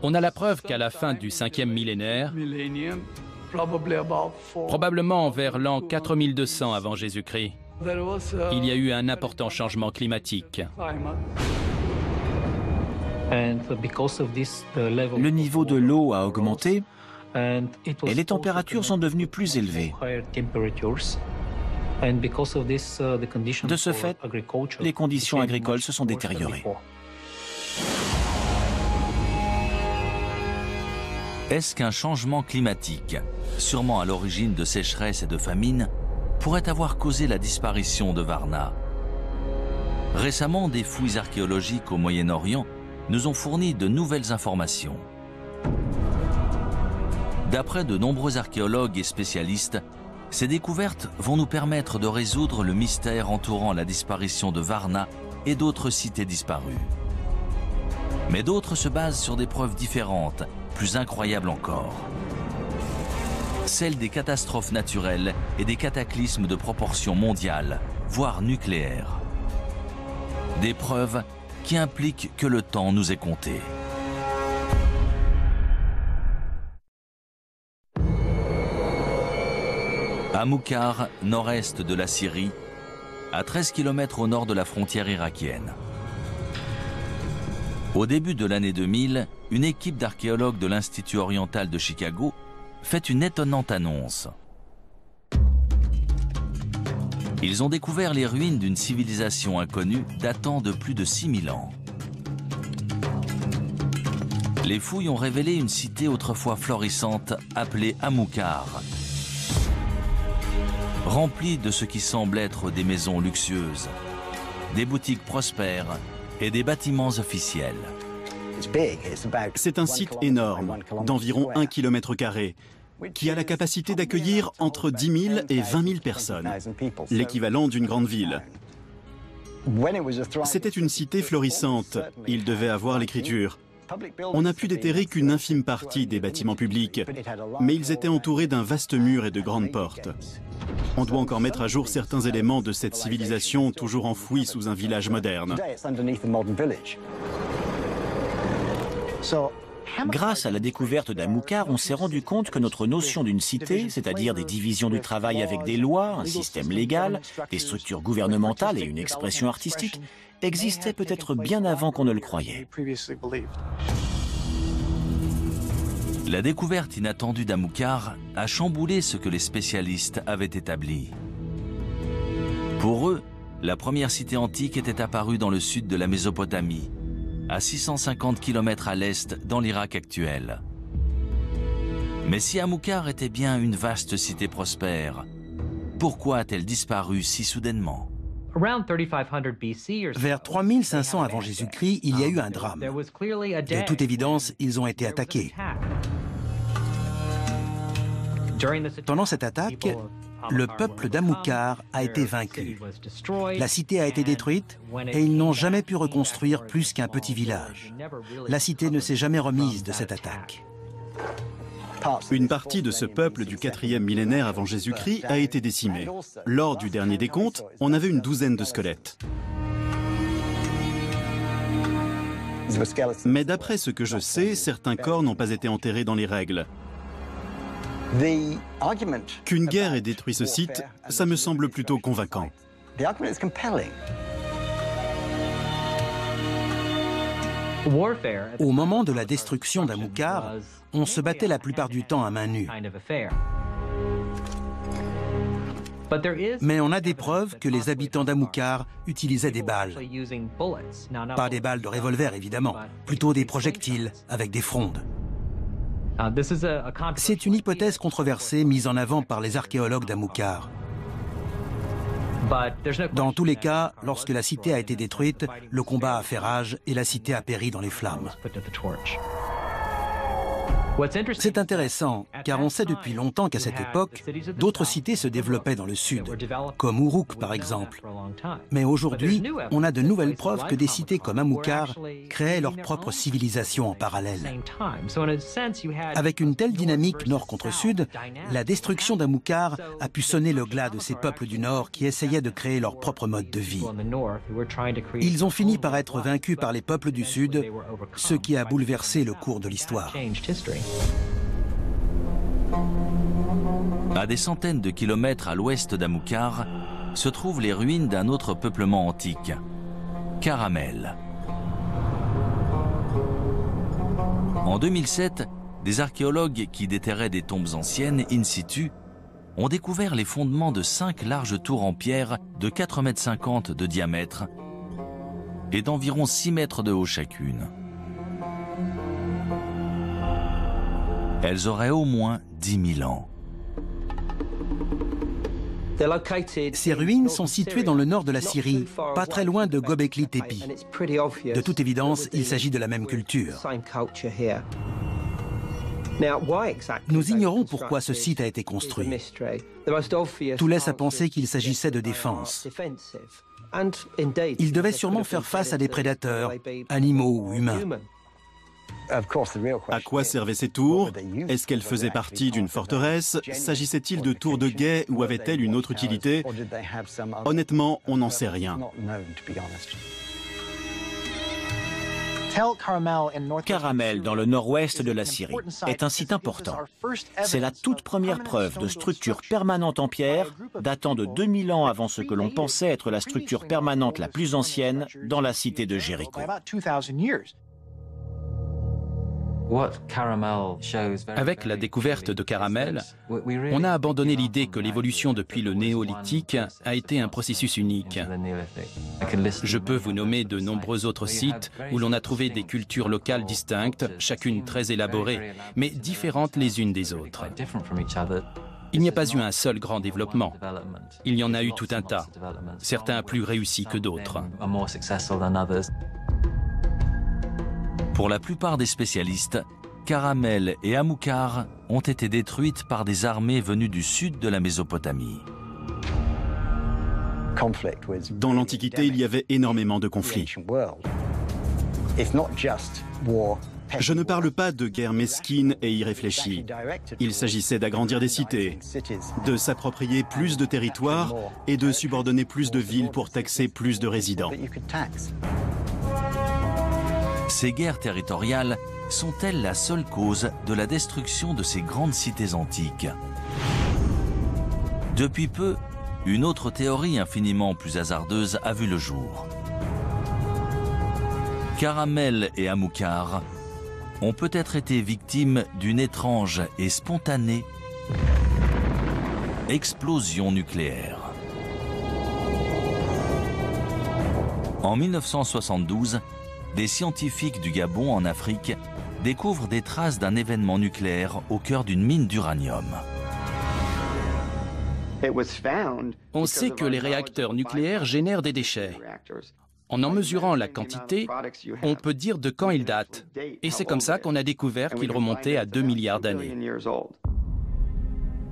On a la preuve qu'à la fin du 5e millénaire, probablement vers l'an 4200 avant Jésus-Christ, il y a eu un important changement climatique. Le niveau de l'eau a augmenté et les températures sont devenues plus élevées. De ce fait, les conditions agricoles se sont détériorées. Est-ce qu'un changement climatique, sûrement à l'origine de sécheresses et de famines, pourrait avoir causé la disparition de Varna? Récemment, des fouilles archéologiques au Moyen-Orient nous ont fourni de nouvelles informations. D'après de nombreux archéologues et spécialistes, ces découvertes vont nous permettre de résoudre le mystère entourant la disparition de Varna et d'autres cités disparues. Mais d'autres se basent sur des preuves différentes, plus incroyables encore. Celles des catastrophes naturelles et des cataclysmes de proportions mondiales, voire nucléaires. Des preuves qui impliquent que le temps nous est compté. À Moukhar, nord-est de la Syrie, à 13 km au nord de la frontière irakienne. Au début de l'année 2000, une équipe d'archéologues de l'Institut oriental de Chicago fait une étonnante annonce. Ils ont découvert les ruines d'une civilisation inconnue datant de plus de 6000 ans. Les fouilles ont révélé une cité autrefois florissante appelée Amoukhar, remplie de ce qui semble être des maisons luxueuses, des boutiques prospères et des bâtiments officiels. C'est un site énorme, d'environ 1 km², qui a la capacité d'accueillir entre 10 000 et 20 000 personnes, l'équivalent d'une grande ville. C'était une cité florissante, il devait avoir l'écriture. On n'a pu déterrer qu'une infime partie des bâtiments publics, mais ils étaient entourés d'un vaste mur et de grandes portes. On doit encore mettre à jour certains éléments de cette civilisation toujours enfouie sous un village moderne. Grâce à la découverte d'Amukar, on s'est rendu compte que notre notion d'une cité, c'est-à-dire des divisions du travail avec des lois, un système légal, des structures gouvernementales et une expression artistique, existait peut-être bien avant qu'on ne le croyait. La découverte inattendue d'Amukar a chamboulé ce que les spécialistes avaient établi. Pour eux, la première cité antique était apparue dans le sud de la Mésopotamie, à 650 km à l'est dans l'Irak actuel. Mais si Amukar était bien une vaste cité prospère, pourquoi a-t-elle disparu si soudainement? Vers 3500 avant Jésus-Christ, il y a eu un drame. De toute évidence, ils ont été attaqués. Pendant cette attaque, le peuple d'Amukar a été vaincu. La cité a été détruite et ils n'ont jamais pu reconstruire plus qu'un petit village. La cité ne s'est jamais remise de cette attaque. Une partie de ce peuple du 4e millénaire avant Jésus-Christ a été décimée. Lors du dernier décompte, on avait une douzaine de squelettes. Mais d'après ce que je sais, certains corps n'ont pas été enterrés dans les règles. Qu'une guerre ait détruit ce site, ça me semble plutôt convaincant. Au moment de la destruction d'Amukar, on se battait la plupart du temps à main nue. Mais on a des preuves que les habitants d'Amukar utilisaient des balles. Pas des balles de revolver, évidemment, plutôt des projectiles avec des frondes. C'est une hypothèse controversée mise en avant par les archéologues d'Amukar. Dans tous les cas, lorsque la cité a été détruite, le combat a fait rage et la cité a péri dans les flammes. C'est intéressant, car on sait depuis longtemps qu'à cette époque, d'autres cités se développaient dans le sud, comme Uruk par exemple. Mais aujourd'hui, on a de nouvelles preuves que des cités comme Amukar créaient leur propre civilisation en parallèle. Avec une telle dynamique nord contre sud, la destruction d'Amukar a pu sonner le glas de ces peuples du nord qui essayaient de créer leur propre mode de vie. Ils ont fini par être vaincus par les peuples du sud, ce qui a bouleversé le cours de l'histoire. À des centaines de kilomètres à l'ouest d'Amukar se trouvent les ruines d'un autre peuplement antique, Caramel. En 2007, des archéologues qui déterraient des tombes anciennes in situ ont découvert les fondements de 5 larges tours en pierre de 4,50 m de diamètre et d'environ 6 mètres de haut chacune. Elles auraient au moins 10 000 ans. Ces ruines sont situées dans le nord de la Syrie, pas très loin de Göbekli Tepe. De toute évidence, il s'agit de la même culture. Nous ignorons pourquoi ce site a été construit. Tout laisse à penser qu'il s'agissait de défense. Il devait sûrement faire face à des prédateurs, animaux ou humains. À quoi servaient ces tours? Est-ce qu'elles faisaient partie d'une forteresse? S'agissait-il de tours de guet ou avaient-elles une autre utilité? Honnêtement, on n'en sait rien. Caramel, dans le nord-ouest de la Syrie, est un site important. C'est la toute première preuve de structure permanente en pierre, datant de 2000 ans avant ce que l'on pensait être la structure permanente la plus ancienne dans la cité de Jéricho. Avec la découverte de Caramel, on a abandonné l'idée que l'évolution depuis le néolithique a été un processus unique. Je peux vous nommer de nombreux autres sites où l'on a trouvé des cultures locales distinctes, chacune très élaborée, mais différentes les unes des autres. Il n'y a pas eu un seul grand développement. Il y en a eu tout un tas, certains plus réussis que d'autres. Pour la plupart des spécialistes, Caramel et Amukar ont été détruites par des armées venues du sud de la Mésopotamie. Dans l'Antiquité, il y avait énormément de conflits. Je ne parle pas de guerre mesquine et irréfléchie. Il s'agissait d'agrandir des cités, de s'approprier plus de territoires et de subordonner plus de villes pour taxer plus de résidents. Ces guerres territoriales sont-elles la seule cause de la destruction de ces grandes cités antiques? Depuis peu, une autre théorie infiniment plus hasardeuse a vu le jour. Caramel et Amilcar ont peut-être été victimes d'une étrange et spontanée explosion nucléaire. En 1972, des scientifiques du Gabon en Afrique découvrent des traces d'un événement nucléaire au cœur d'une mine d'uranium. On sait que les réacteurs nucléaires génèrent des déchets. En mesurant la quantité, on peut dire de quand ils datent. Et c'est comme ça qu'on a découvert qu'ils remontaient à 2 milliards d'années.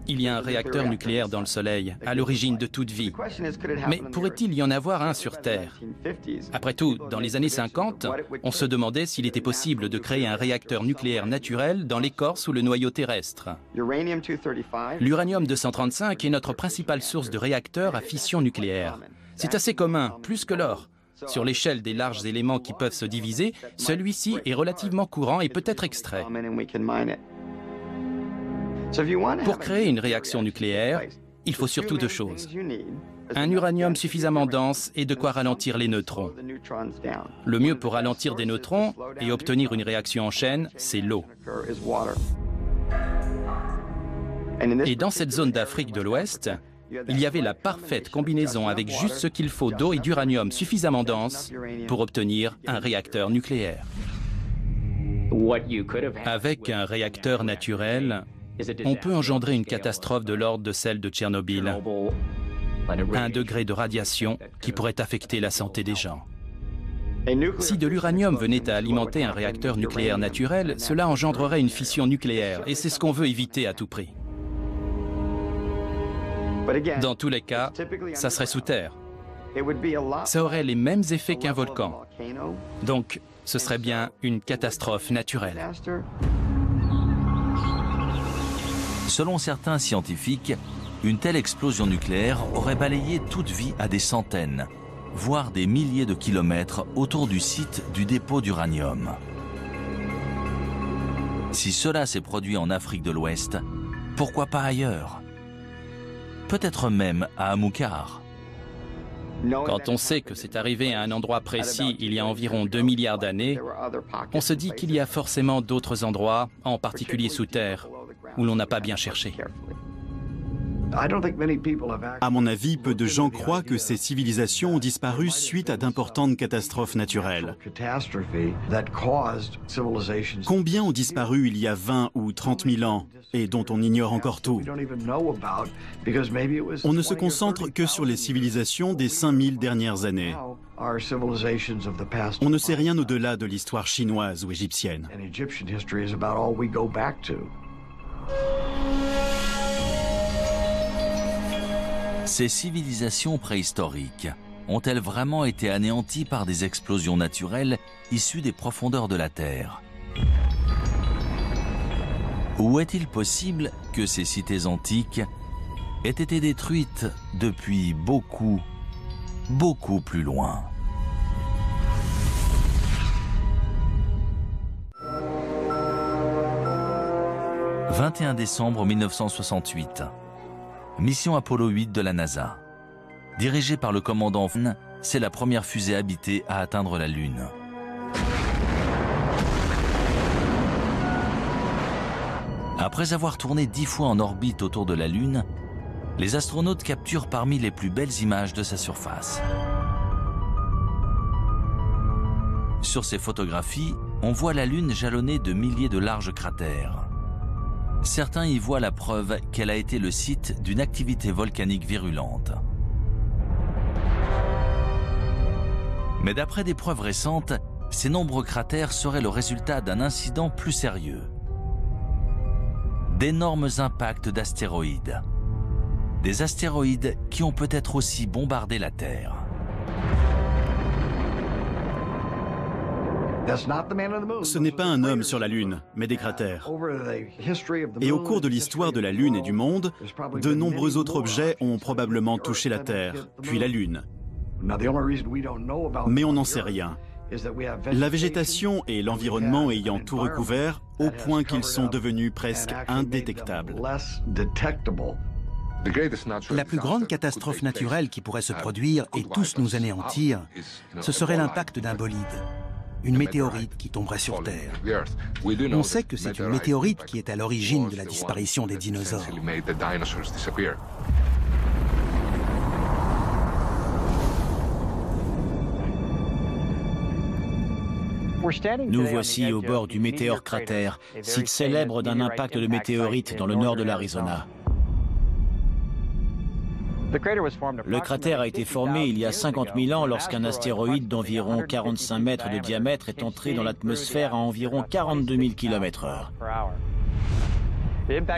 Il y a un réacteur nucléaire dans le Soleil, à l'origine de toute vie. Mais pourrait-il y en avoir un sur Terre? Après tout, dans les années 50, on se demandait s'il était possible de créer un réacteur nucléaire naturel dans l'écorce ou le noyau terrestre. L'uranium-235 est notre principale source de réacteurs à fission nucléaire. C'est assez commun, plus que l'or. Sur l'échelle des larges éléments qui peuvent se diviser, celui-ci est relativement courant et peut être extrait. Pour créer une réaction nucléaire, il faut surtout 2 choses. Un uranium suffisamment dense et de quoi ralentir les neutrons. Le mieux pour ralentir des neutrons et obtenir une réaction en chaîne, c'est l'eau. Et dans cette zone d'Afrique de l'Ouest, il y avait la parfaite combinaison avec juste ce qu'il faut d'eau et d'uranium suffisamment dense pour obtenir un réacteur nucléaire. Avec un réacteur naturel, on peut engendrer une catastrophe de l'ordre de celle de Tchernobyl. 1 degré de radiation qui pourrait affecter la santé des gens. Si de l'uranium venait à alimenter un réacteur nucléaire naturel, cela engendrerait une fission nucléaire, et c'est ce qu'on veut éviter à tout prix. Dans tous les cas, ça serait sous terre. Ça aurait les mêmes effets qu'un volcan. Donc, ce serait bien une catastrophe naturelle. Selon certains scientifiques, une telle explosion nucléaire aurait balayé toute vie à des centaines, voire des milliers de kilomètres autour du site du dépôt d'uranium. Si cela s'est produit en Afrique de l'Ouest, pourquoi pas ailleurs? Peut-être même à Amilcar. Quand on sait que c'est arrivé à un endroit précis il y a environ 2 milliards d'années, on se dit qu'il y a forcément d'autres endroits, en particulier sous terre, où l'on n'a pas bien cherché. À mon avis, peu de gens croient que ces civilisations ont disparu suite à d'importantes catastrophes naturelles. Combien ont disparu il y a 20 ou 30 000 ans et dont on ignore encore tout? On ne se concentre que sur les civilisations des 5000 dernières années. On ne sait rien au-delà de l'histoire chinoise ou égyptienne. Ces civilisations préhistoriques ont-elles vraiment été anéanties par des explosions naturelles issues des profondeurs de la Terre? Ou est-il possible que ces cités antiques aient été détruites depuis beaucoup plus loin? « 21 décembre 1968. Mission Apollo 8 de la NASA. Dirigée par le commandant Von, c'est la première fusée habitée à atteindre la Lune. Après avoir tourné 10 fois en orbite autour de la Lune, les astronautes capturent parmi les plus belles images de sa surface. Sur ces photographies, on voit la Lune jalonnée de milliers de larges cratères. Certains y voient la preuve qu'elle a été le site d'une activité volcanique virulente. Mais d'après des preuves récentes, ces nombreux cratères seraient le résultat d'un incident plus sérieux. D'énormes impacts d'astéroïdes. Des astéroïdes qui ont peut-être aussi bombardé la Terre. Ce n'est pas un homme sur la Lune, mais des cratères. Et au cours de l'histoire de la Lune et du monde, de nombreux autres objets ont probablement touché la Terre, puis la Lune. Mais on n'en sait rien. La végétation et l'environnement ayant tout recouvert, au point qu'ils sont devenus presque indétectables. La plus grande catastrophe naturelle qui pourrait se produire et tous nous anéantir, ce serait l'impact d'un bolide, une météorite qui tomberait sur Terre. On sait que c'est une météorite qui est à l'origine de la disparition des dinosaures. Nous voici au bord du météore cratère, site célèbre d'un impact de météorite dans le nord de l'Arizona. Le cratère a été formé il y a 50 000 ans lorsqu'un astéroïde d'environ 45 mètres de diamètre est entré dans l'atmosphère à environ 42 000 km/h.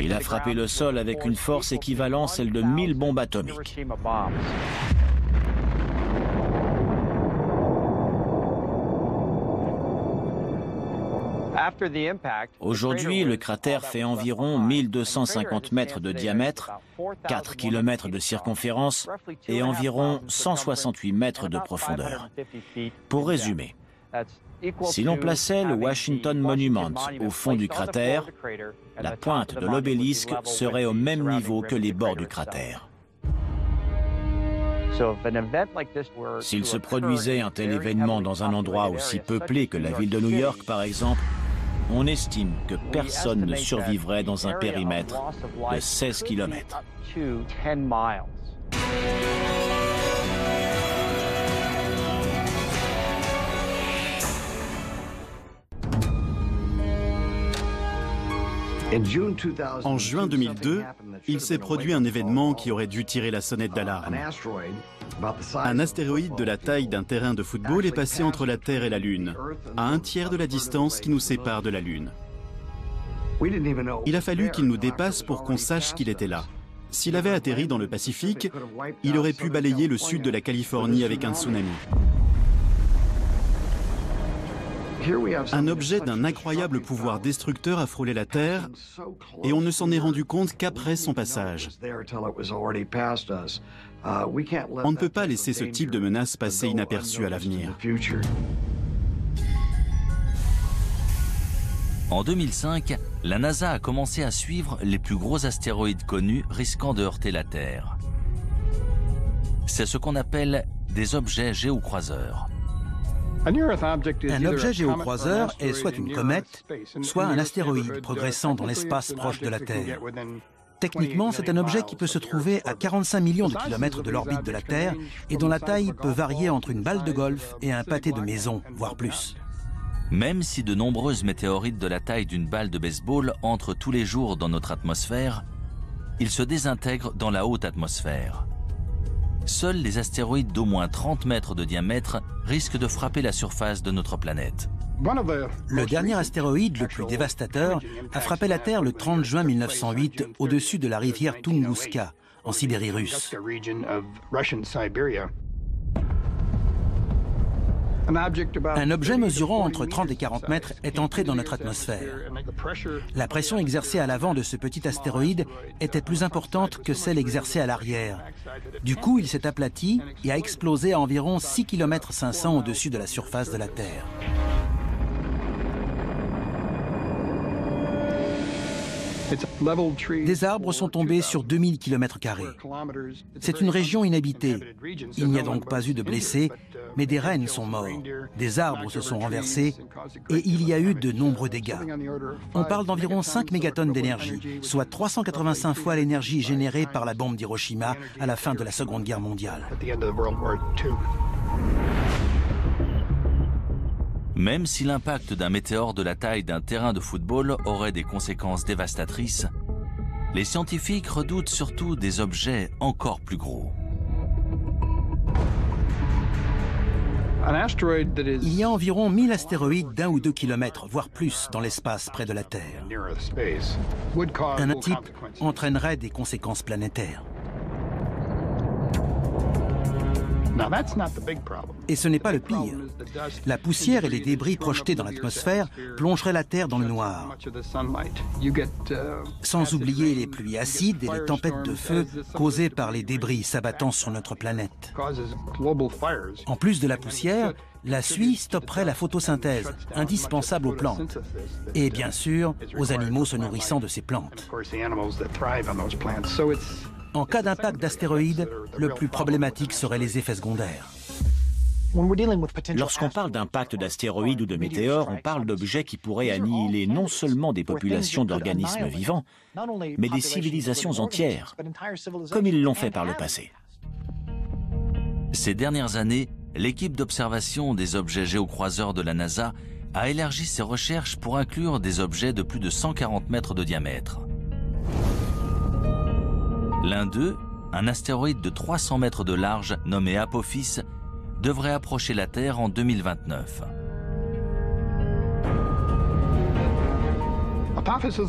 Il a frappé le sol avec une force équivalente à celle de 1000 bombes atomiques. Aujourd'hui, le cratère fait environ 1250 mètres de diamètre, 4 km de circonférence et environ 168 mètres de profondeur. Pour résumer, si l'on plaçait le Washington Monument au fond du cratère, la pointe de l'obélisque serait au même niveau que les bords du cratère. S'il se produisait un tel événement dans un endroit aussi peuplé que la ville de New York, par exemple, on estime que personne ne survivrait dans un périmètre de 16 km. En juin 2002, il s'est produit un événement qui aurait dû tirer la sonnette d'alarme. Un astéroïde de la taille d'un terrain de football est passé entre la Terre et la Lune, à un tiers de la distance qui nous sépare de la Lune. Il a fallu qu'il nous dépasse pour qu'on sache qu'il était là. S'il avait atterri dans le Pacifique, il aurait pu balayer le sud de la Californie avec un tsunami. Un objet d'un incroyable pouvoir destructeur a frôlé la Terre et on ne s'en est rendu compte qu'après son passage. On ne peut pas laisser ce type de menace passer inaperçue à l'avenir. En 2005, la NASA a commencé à suivre les plus gros astéroïdes connus risquant de heurter la Terre. C'est ce qu'on appelle des objets géocroiseurs. Un objet géocroiseur est soit une comète, soit un astéroïde progressant dans l'espace proche de la Terre. Techniquement, c'est un objet qui peut se trouver à 45 millions de kilomètres de l'orbite de la Terre et dont la taille peut varier entre une balle de golf et un pâté de maison, voire plus. Même si de nombreuses météorites de la taille d'une balle de baseball entrent tous les jours dans notre atmosphère, ils se désintègrent dans la haute atmosphère. Seuls les astéroïdes d'au moins 30 mètres de diamètre risquent de frapper la surface de notre planète. Le dernier astéroïde le plus dévastateur a frappé la Terre le 30 juin 1908 au-dessus de la rivière Tunguska, en Sibérie russe. Un objet mesurant entre 30 et 40 mètres est entré dans notre atmosphère. La pression exercée à l'avant de ce petit astéroïde était plus importante que celle exercée à l'arrière. Du coup, il s'est aplati et a explosé à environ 6,5 km au-dessus de la surface de la Terre. Des arbres sont tombés sur 2000 km². C'est une région inhabitée. Il n'y a donc pas eu de blessés, mais des rennes sont morts, des arbres se sont renversés et il y a eu de nombreux dégâts. On parle d'environ 5 mégatonnes d'énergie, soit 385 fois l'énergie générée par la bombe d'Hiroshima à la fin de la Seconde Guerre mondiale. Même si l'impact d'un météore de la taille d'un terrain de football aurait des conséquences dévastatrices, les scientifiques redoutent surtout des objets encore plus gros. Il y a environ 1000 astéroïdes d'1 ou 2 kilomètres, voire plus, dans l'espace près de la Terre. Un type entraînerait des conséquences planétaires. Et ce n'est pas le pire. La poussière et les débris projetés dans l'atmosphère plongeraient la Terre dans le noir. Sans oublier les pluies acides et les tempêtes de feu causées par les débris s'abattant sur notre planète. En plus de la poussière, la suie stopperait la photosynthèse, indispensable aux plantes. Et bien sûr, aux animaux se nourrissant de ces plantes. En cas d'impact d'astéroïdes, le plus problématique seraient les effets secondaires. Lorsqu'on parle d'impact d'astéroïdes ou de météores, on parle d'objets qui pourraient annihiler non seulement des populations d'organismes vivants, mais des civilisations entières, comme ils l'ont fait par le passé. Ces dernières années, l'équipe d'observation des objets géocroiseurs de la NASA a élargi ses recherches pour inclure des objets de plus de 140 mètres de diamètre. L'un d'eux, un astéroïde de 300 mètres de large nommé Apophis, devrait approcher la Terre en 2029.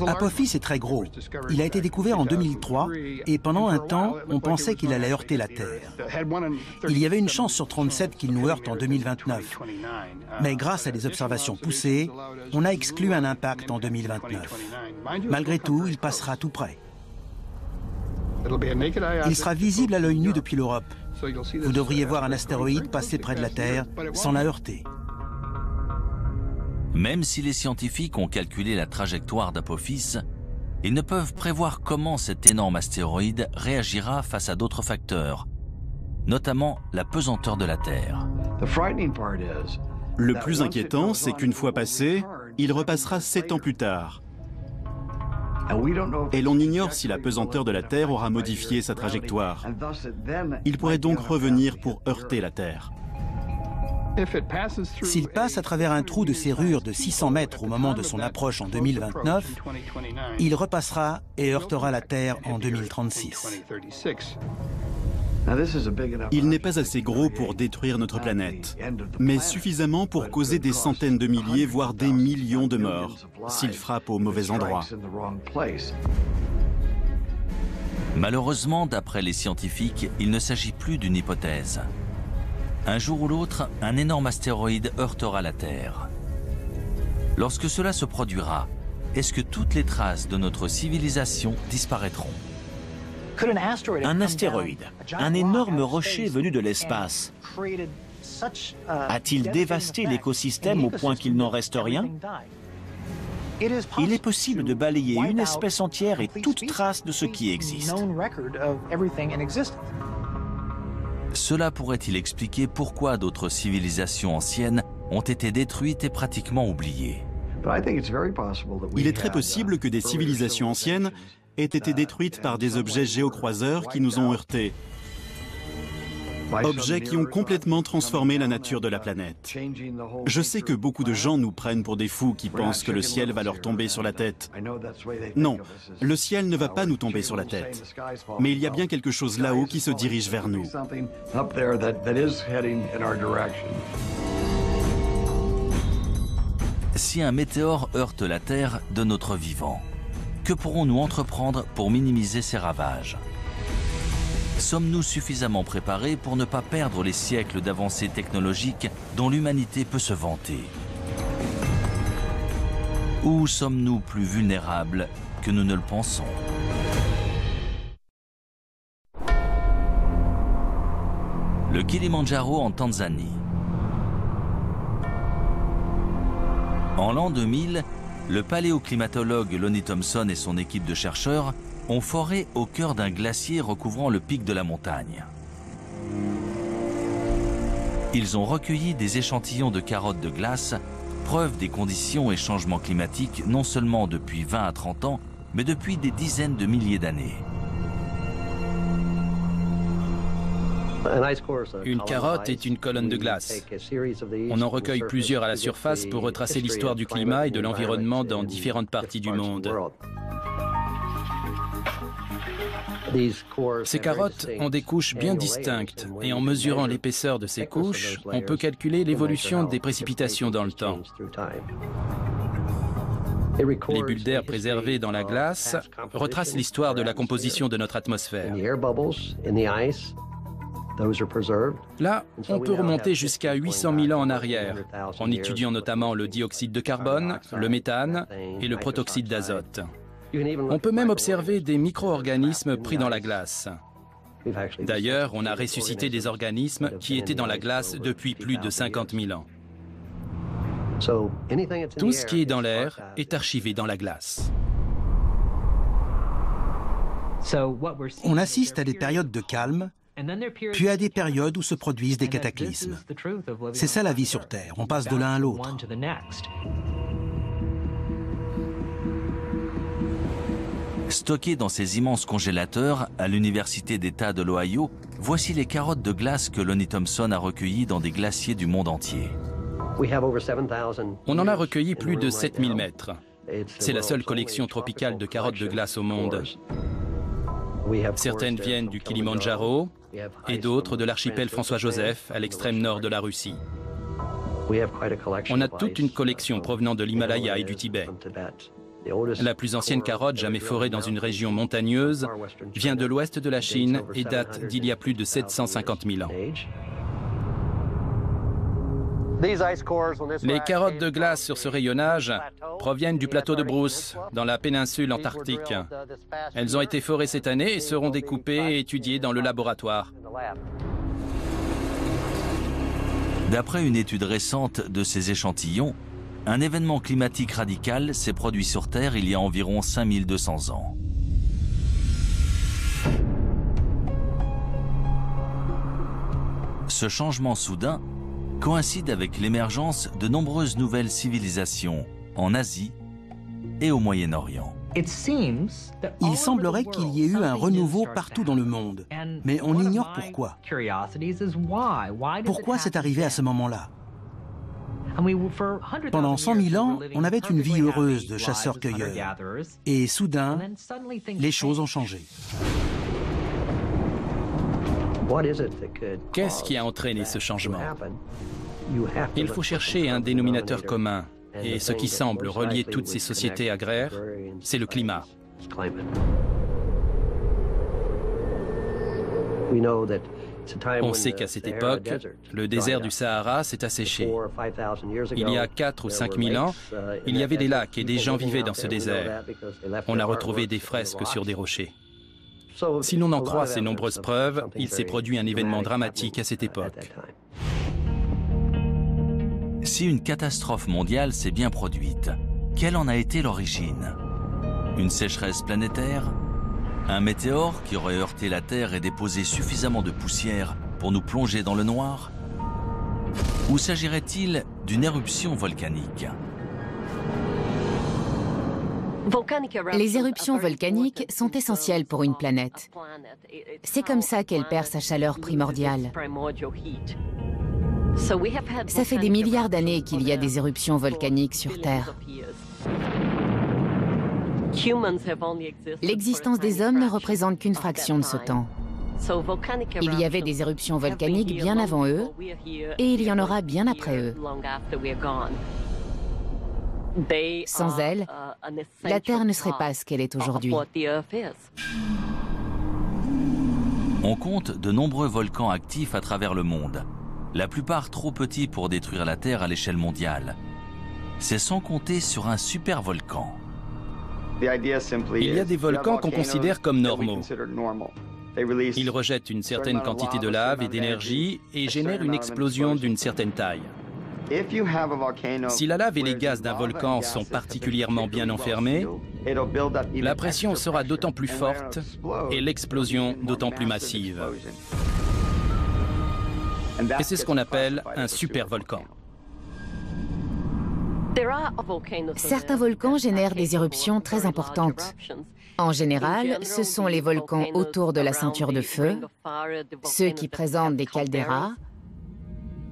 Apophis est très gros. Il a été découvert en 2003 et pendant un temps, on pensait qu'il allait heurter la Terre. Il y avait une chance sur 37 qu'il nous heurte en 2029. Mais grâce à des observations poussées, on a exclu un impact en 2029. Malgré tout, il passera tout près. Il sera visible à l'œil nu depuis l'Europe. Vous devriez voir un astéroïde passer près de la Terre sans la heurter. Même si les scientifiques ont calculé la trajectoire d'Apophis, ils ne peuvent prévoir comment cet énorme astéroïde réagira face à d'autres facteurs, notamment la pesanteur de la Terre. Le plus inquiétant, c'est qu'une fois passé, il repassera 7 ans plus tard. Et l'on ignore si la pesanteur de la Terre aura modifié sa trajectoire. Il pourrait donc revenir pour heurter la Terre. S'il passe à travers un trou de serrure de 600 mètres au moment de son approche en 2029, il repassera et heurtera la Terre en 2036. Il n'est pas assez gros pour détruire notre planète, mais suffisamment pour causer des centaines de milliers, voire des millions de morts, s'il frappe au mauvais endroit. Malheureusement, d'après les scientifiques, il ne s'agit plus d'une hypothèse. Un jour ou l'autre, un énorme astéroïde heurtera la Terre. Lorsque cela se produira, est-ce que toutes les traces de notre civilisation disparaîtront ? Un astéroïde, un énorme rocher venu de l'espace, a-t-il dévasté l'écosystème au point qu'il n'en reste rien ? Il est possible de balayer une espèce entière et toute trace de ce qui existe. Cela pourrait-il expliquer pourquoi d'autres civilisations anciennes ont été détruites et pratiquement oubliées ? Il est très possible que des civilisations anciennes aient été détruites par des objets géocroiseurs qui nous ont heurtés. Objets qui ont complètement transformé la nature de la planète. Je sais que beaucoup de gens nous prennent pour des fous qui pensent que le ciel va leur tomber sur la tête. Non, le ciel ne va pas nous tomber sur la tête. Mais il y a bien quelque chose là-haut qui se dirige vers nous. Si un météore heurte la Terre de notre vivant, que pourrons-nous entreprendre pour minimiser ces ravages ? Sommes-nous suffisamment préparés pour ne pas perdre les siècles d'avancées technologiques dont l'humanité peut se vanter ? Ou sommes-nous plus vulnérables que nous ne le pensons ? Le Kilimandjaro en Tanzanie. En l'an 2000, le paléoclimatologue Lonnie Thompson et son équipe de chercheurs ont foré au cœur d'un glacier recouvrant le pic de la montagne. Ils ont recueilli des échantillons de carottes de glace, preuve des conditions et changements climatiques non seulement depuis 20 à 30 ans, mais depuis des dizaines de milliers d'années. Une carotte est une colonne de glace. On en recueille plusieurs à la surface pour retracer l'histoire du climat et de l'environnement dans différentes parties du monde. Ces carottes ont des couches bien distinctes et en mesurant l'épaisseur de ces couches, on peut calculer l'évolution des précipitations dans le temps. Les bulles d'air préservées dans la glace retracent l'histoire de la composition de notre atmosphère. Là, on peut remonter jusqu'à 800 000 ans en arrière, en étudiant notamment le dioxyde de carbone, le méthane et le protoxyde d'azote. On peut même observer des micro-organismes pris dans la glace. D'ailleurs, on a ressuscité des organismes qui étaient dans la glace depuis plus de 50 000 ans. Tout ce qui est dans l'air est archivé dans la glace. On assiste à des périodes de calme, puis à des périodes où se produisent des cataclysmes. C'est ça la vie sur Terre, on passe de l'un à l'autre. Stockées dans ces immenses congélateurs à l'Université d'État de l'Ohio, voici les carottes de glace que Lonnie Thompson a recueillies dans des glaciers du monde entier. On en a recueilli plus de 7000 mètres. C'est la seule collection tropicale de carottes de glace au monde. Certaines viennent du Kilimandjaro et d'autres de l'archipel François-Joseph à l'extrême nord de la Russie. On a toute une collection provenant de l'Himalaya et du Tibet. La plus ancienne carotte jamais forée dans une région montagneuse vient de l'ouest de la Chine et date d'il y a plus de 750 000 ans. Les carottes de glace sur ce rayonnage proviennent du plateau de Bruce, dans la péninsule antarctique. Elles ont été forées cette année et seront découpées et étudiées dans le laboratoire. D'après une étude récente de ces échantillons, un événement climatique radical s'est produit sur Terre il y a environ 5200 ans. Ce changement soudain coïncide avec l'émergence de nombreuses nouvelles civilisations en Asie et au Moyen-Orient. Il semblerait qu'il y ait eu un renouveau partout dans le monde, mais on ignore pourquoi. Pourquoi c'est arrivé à ce moment-là? Pendant 100 000 ans, on avait une vie heureuse de chasseurs-cueilleurs. Et soudain, les choses ont changé. Qu'est-ce qui a entraîné ce changement? Il faut chercher un dénominateur commun. Et ce qui semble relier toutes ces sociétés agraires, c'est le climat. On sait qu'à cette époque, le désert du Sahara s'est asséché. Il y a 4 ou 5 000 ans, il y avait des lacs et des gens vivaient dans ce désert. On a retrouvé des fresques sur des rochers. Si l'on en croit ces nombreuses preuves, il s'est produit un événement dramatique à cette époque. Si une catastrophe mondiale s'est bien produite, quelle en a été l'origine? Une sécheresse planétaire? Un météore qui aurait heurté la Terre et déposé suffisamment de poussière pour nous plonger dans le noir? Ou s'agirait-il d'une éruption volcanique? Les éruptions volcaniques sont essentielles pour une planète. C'est comme ça qu'elle perd sa chaleur primordiale. Ça fait des milliards d'années qu'il y a des éruptions volcaniques sur Terre. L'existence des hommes ne représente qu'une fraction de ce temps. Il y avait des éruptions volcaniques bien avant eux, et il y en aura bien après eux. Sans elles, la Terre ne serait pas ce qu'elle est aujourd'hui. On compte de nombreux volcans actifs à travers le monde, la plupart trop petits pour détruire la Terre à l'échelle mondiale. C'est sans compter sur un supervolcan. Il y a des volcans qu'on considère comme normaux. Ils rejettent une certaine quantité de lave et d'énergie et génèrent une explosion d'une certaine taille. Si la lave et les gaz d'un volcan sont particulièrement bien enfermés, la pression sera d'autant plus forte et l'explosion d'autant plus massive. Et c'est ce qu'on appelle un supervolcan. Certains volcans génèrent des éruptions très importantes. En général, ce sont les volcans autour de la ceinture de feu, ceux qui présentent des caldeiras,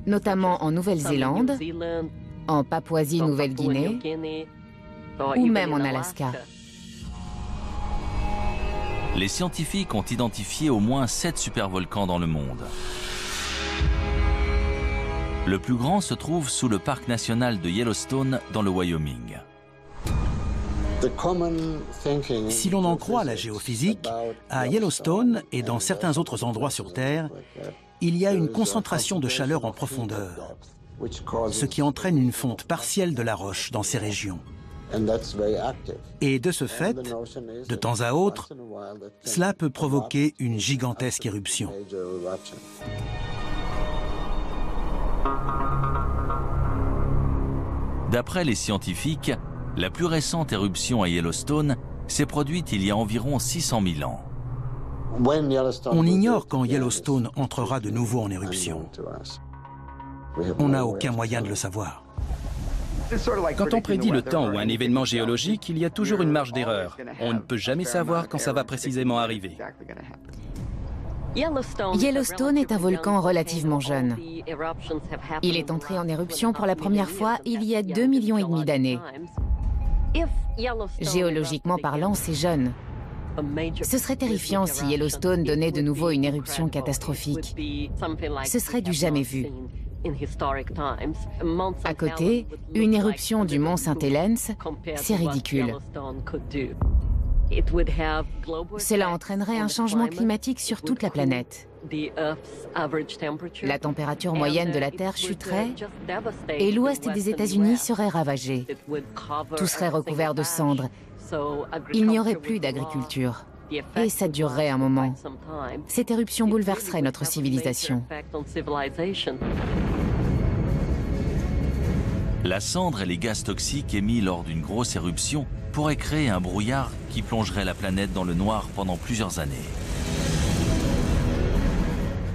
notamment en Nouvelle-Zélande, en Papouasie-Nouvelle-Guinée ou même en Alaska. Les scientifiques ont identifié au moins 7 supervolcans dans le monde. Le plus grand se trouve sous le parc national de Yellowstone dans le Wyoming. Si l'on en croit la géophysique, à Yellowstone et dans certains autres endroits sur Terre, il y a une concentration de chaleur en profondeur, ce qui entraîne une fonte partielle de la roche dans ces régions. Et de ce fait, de temps à autre, cela peut provoquer une gigantesque éruption. D'après les scientifiques, la plus récente éruption à Yellowstone s'est produite il y a environ 600 000 ans. On ignore quand Yellowstone entrera de nouveau en éruption. On n'a aucun moyen de le savoir. Quand on prédit le temps ou un événement géologique, il y a toujours une marge d'erreur. On ne peut jamais savoir quand ça va précisément arriver. Yellowstone est un volcan relativement jeune. Il est entré en éruption pour la première fois il y a 2,5 millions d'années. Géologiquement parlant, c'est jeune. Ce serait terrifiant si Yellowstone donnait de nouveau une éruption catastrophique. Ce serait du jamais vu. À côté, une éruption du mont Saint-Helens, c'est ridicule. Cela entraînerait un changement climatique sur toute la planète. La température moyenne de la Terre chuterait et l'ouest des États-Unis serait ravagé. Tout serait recouvert de cendres. Il n'y aurait plus d'agriculture. Et ça durerait un moment. Cette éruption bouleverserait notre civilisation. La cendre et les gaz toxiques émis lors d'une grosse éruption pourraient créer un brouillard qui plongerait la planète dans le noir pendant plusieurs années.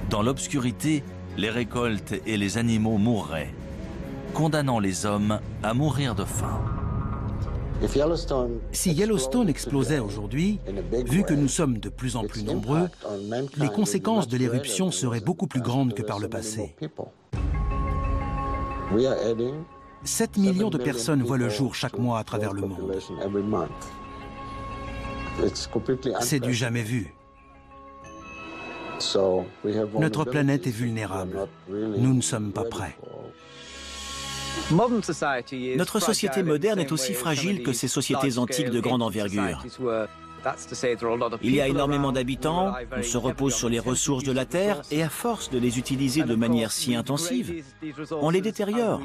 Dans l'obscurité, les récoltes et les animaux mourraient, condamnant les hommes à mourir de faim. Si Yellowstone explosait aujourd'hui, vu que nous sommes de plus en plus nombreux, les conséquences de l'éruption seraient beaucoup plus grandes que par le passé. 7 millions de personnes voient le jour chaque mois à travers le monde. C'est du jamais vu. Notre planète est vulnérable. Nous ne sommes pas prêts. Notre société moderne est aussi fragile que ces sociétés antiques de grande envergure. Il y a énormément d'habitants, on se repose sur les ressources de la Terre et à force de les utiliser de manière si intensive, on les détériore.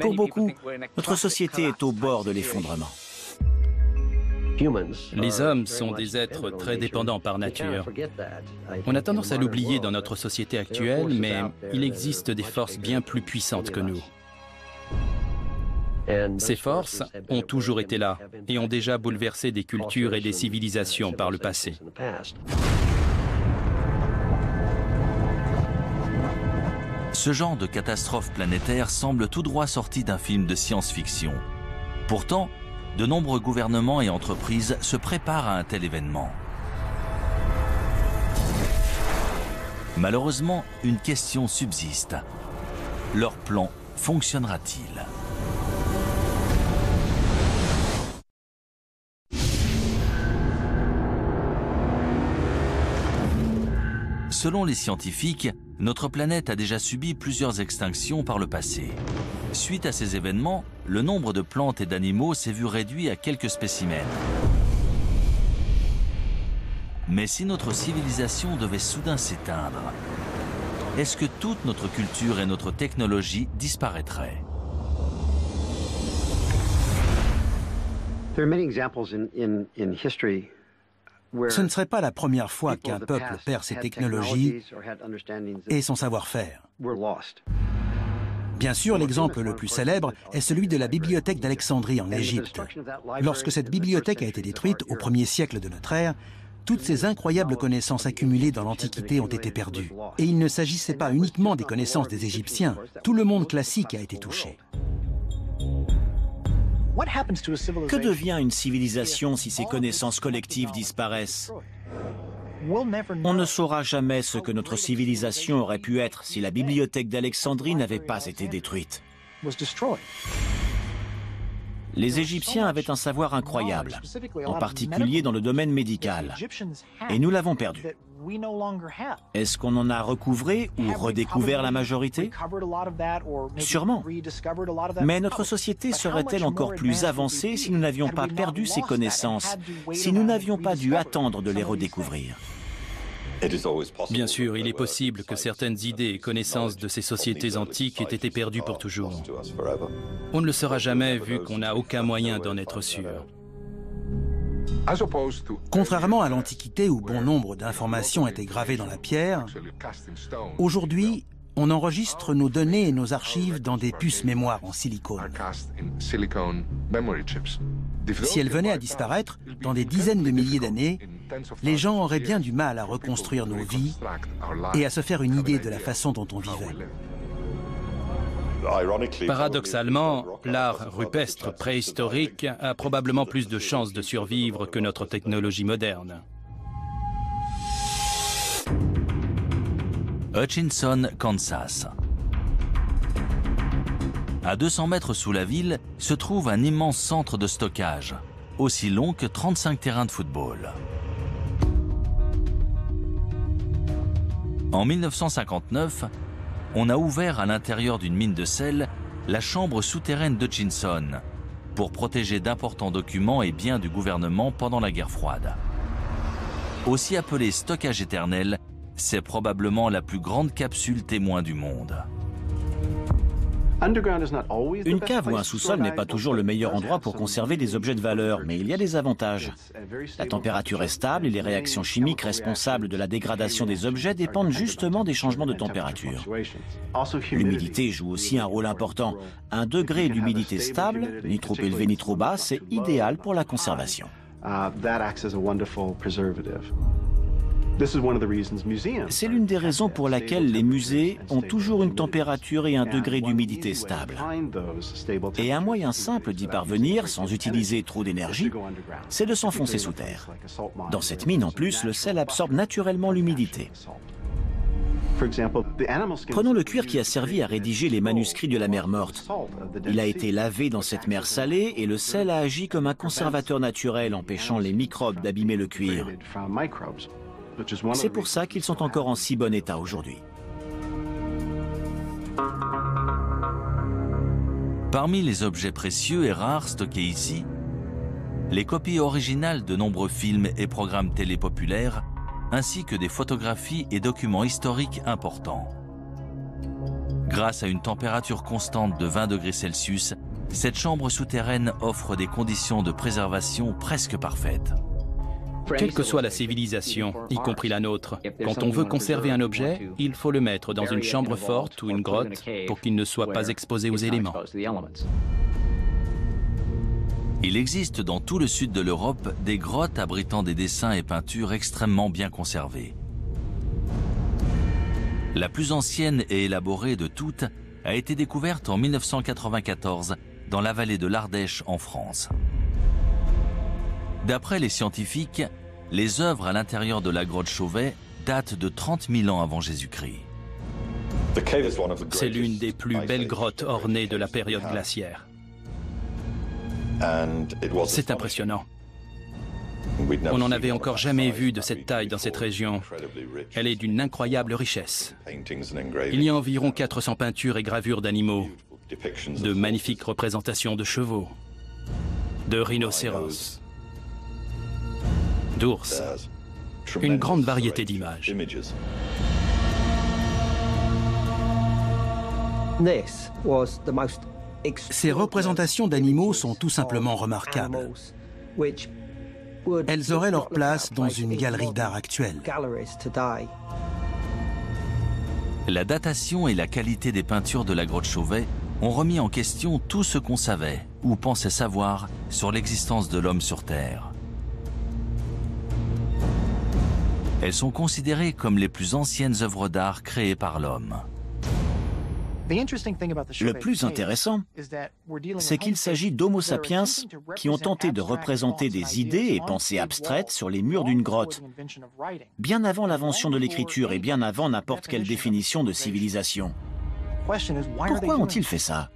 Pour beaucoup, notre société est au bord de l'effondrement. Les hommes sont des êtres très dépendants par nature. On a tendance à l'oublier dans notre société actuelle, mais il existe des forces bien plus puissantes que nous. Ces forces ont toujours été là et ont déjà bouleversé des cultures et des civilisations par le passé. Ce genre de catastrophe planétaire semble tout droit sorti d'un film de science-fiction. Pourtant, de nombreux gouvernements et entreprises se préparent à un tel événement. Malheureusement, une question subsiste. Leur plan fonctionnera-t-il ? Selon les scientifiques, notre planète a déjà subi plusieurs extinctions par le passé. Suite à ces événements, le nombre de plantes et d'animaux s'est vu réduit à quelques spécimens. Mais si notre civilisation devait soudain s'éteindre, est-ce que toute notre culture et notre technologie disparaîtraient ? Ce ne serait pas la première fois qu'un peuple perd ses technologies et son savoir-faire. Bien sûr, l'exemple le plus célèbre est celui de la bibliothèque d'Alexandrie en Égypte. Lorsque cette bibliothèque a été détruite au 1er siècle de notre ère, toutes ces incroyables connaissances accumulées dans l'Antiquité ont été perdues. Et il ne s'agissait pas uniquement des connaissances des Égyptiens. Tout le monde classique a été touché. Que devient une civilisation si ses connaissances collectives disparaissent ? On ne saura jamais ce que notre civilisation aurait pu être si la bibliothèque d'Alexandrie n'avait pas été détruite. Les Égyptiens avaient un savoir incroyable, en particulier dans le domaine médical, et nous l'avons perdu. Est-ce qu'on en a recouvré ou redécouvert la majorité ? Sûrement. Mais notre société serait-elle encore plus avancée si nous n'avions pas perdu ces connaissances, si nous n'avions pas dû attendre de les redécouvrir ? Bien sûr, il est possible que certaines idées et connaissances de ces sociétés antiques aient été perdues pour toujours. On ne le saura jamais vu qu'on n'a aucun moyen d'en être sûr. Contrairement à l'Antiquité où bon nombre d'informations étaient gravées dans la pierre, aujourd'hui, on enregistre nos données et nos archives dans des puces mémoire en silicone. Si elles venaient à disparaître, dans des dizaines de milliers d'années, les gens auraient bien du mal à reconstruire nos vies et à se faire une idée de la façon dont on vivait. Paradoxalement, l'art rupestre préhistorique a probablement plus de chances de survivre que notre technologie moderne. Hutchinson, Kansas. À 200 mètres sous la ville se trouve un immense centre de stockage, aussi long que 35 terrains de football. En 1959, on a ouvert à l'intérieur d'une mine de sel la chambre souterraine d'Hutchinson pour protéger d'importants documents et biens du gouvernement pendant la guerre froide. Aussi appelée stockage éternel, c'est probablement la plus grande capsule témoin du monde. Une cave ou un sous-sol n'est pas toujours le meilleur endroit pour conserver des objets de valeur, mais il y a des avantages. La température est stable et les réactions chimiques responsables de la dégradation des objets dépendent justement des changements de température. L'humidité joue aussi un rôle important. 1 degré d'humidité stable, ni trop élevé ni trop bas, c'est idéal pour la conservation. C'est l'une des raisons pour laquelle les musées ont toujours une température et 1 degré d'humidité stable. Et un moyen simple d'y parvenir, sans utiliser trop d'énergie, c'est de s'enfoncer sous terre. Dans cette mine, en plus, le sel absorbe naturellement l'humidité. Prenons le cuir qui a servi à rédiger les manuscrits de la mer Morte. Il a été lavé dans cette mer salée et le sel a agi comme un conservateur naturel, empêchant les microbes d'abîmer le cuir. C'est pour ça qu'ils sont encore en si bon état aujourd'hui. Parmi les objets précieux et rares stockés ici, les copies originales de nombreux films et programmes télé populaires, ainsi que des photographies et documents historiques importants. Grâce à une température constante de 20 degrés Celsius, cette chambre souterraine offre des conditions de préservation presque parfaites. Quelle que soit la civilisation, y compris la nôtre, quand on veut conserver un objet, il faut le mettre dans une chambre forte ou une grotte pour qu'il ne soit pas exposé aux éléments. Il existe dans tout le sud de l'Europe des grottes abritant des dessins et peintures extrêmement bien conservés. La plus ancienne et élaborée de toutes a été découverte en 1994 dans la vallée de l'Ardèche en France. D'après les scientifiques, les œuvres à l'intérieur de la grotte Chauvet datent de 30 000 ans avant Jésus-Christ. C'est l'une des plus belles grottes ornées de la période glaciaire. C'est impressionnant. On n'en avait encore jamais vu de cette taille dans cette région. Elle est d'une incroyable richesse. Il y a environ 400 peintures et gravures d'animaux, de magnifiques représentations de chevaux, de rhinocéros, d'ours, une grande variété d'images. Ces représentations d'animaux sont tout simplement remarquables. Elles auraient leur place dans une galerie d'art actuelle. La datation et la qualité des peintures de la grotte Chauvet ont remis en question tout ce qu'on savait ou pensait savoir sur l'existence de l'homme sur Terre. Elles sont considérées comme les plus anciennes œuvres d'art créées par l'homme. Le plus intéressant, c'est qu'il s'agit d'Homo sapiens qui ont tenté de représenter des idées et pensées abstraites sur les murs d'une grotte, bien avant l'invention de l'écriture et bien avant n'importe quelle définition de civilisation. Pourquoi ont-ils fait ça?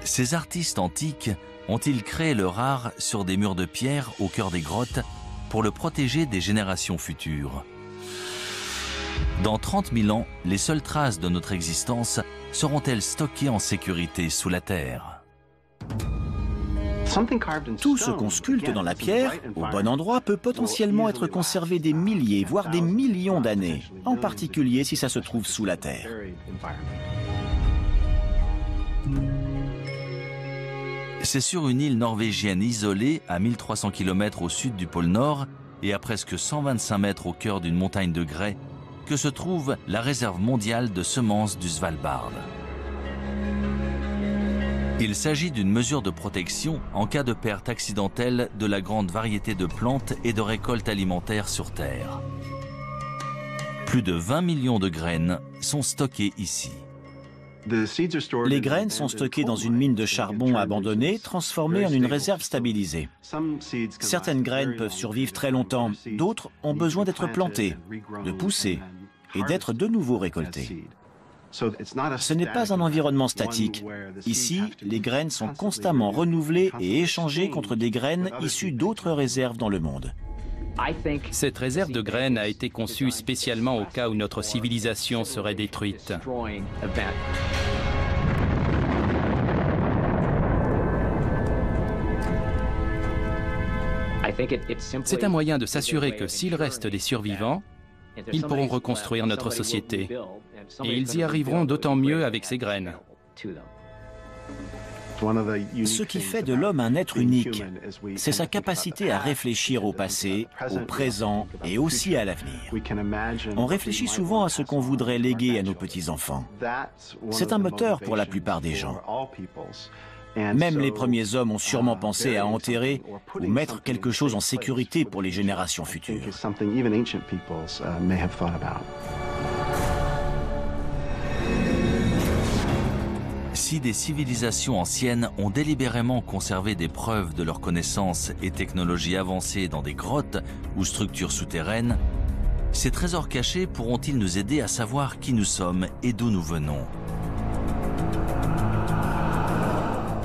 Ces artistes antiques ont-ils créé leur art sur des murs de pierre au cœur des grottes pour le protéger des générations futures? Dans 30 000 ans, les seules traces de notre existence seront-elles stockées en sécurité sous la terre? Tout ce qu'on sculpte dans la pierre, au bon endroit, peut potentiellement être conservé des milliers, voire des millions d'années, en particulier si ça se trouve sous la terre. C'est sur une île norvégienne isolée, à 1300 km au sud du pôle Nord et à presque 125 mètres au cœur d'une montagne de grès, que se trouve la réserve mondiale de semences du Svalbard. Il s'agit d'une mesure de protection en cas de perte accidentelle de la grande variété de plantes et de récoltes alimentaires sur Terre. Plus de 20 millions de graines sont stockées ici. Les graines sont stockées dans une mine de charbon abandonnée, transformée en une réserve stabilisée. Certaines graines peuvent survivre très longtemps, d'autres ont besoin d'être plantées, de pousser et d'être de nouveau récoltées. Ce n'est pas un environnement statique. Ici, les graines sont constamment renouvelées et échangées contre des graines issues d'autres réserves dans le monde. Cette réserve de graines a été conçue spécialement au cas où notre civilisation serait détruite. C'est un moyen de s'assurer que s'il reste des survivants, ils pourront reconstruire notre société. Et ils y arriveront d'autant mieux avec ces graines. Ce qui fait de l'homme un être unique, c'est sa capacité à réfléchir au passé, au présent et aussi à l'avenir. On réfléchit souvent à ce qu'on voudrait léguer à nos petits-enfants. C'est un moteur pour la plupart des gens. Même les premiers hommes ont sûrement pensé à enterrer ou mettre quelque chose en sécurité pour les générations futures. Si des civilisations anciennes ont délibérément conservé des preuves de leurs connaissances et technologies avancées dans des grottes ou structures souterraines, ces trésors cachés pourront-ils nous aider à savoir qui nous sommes et d'où nous venons?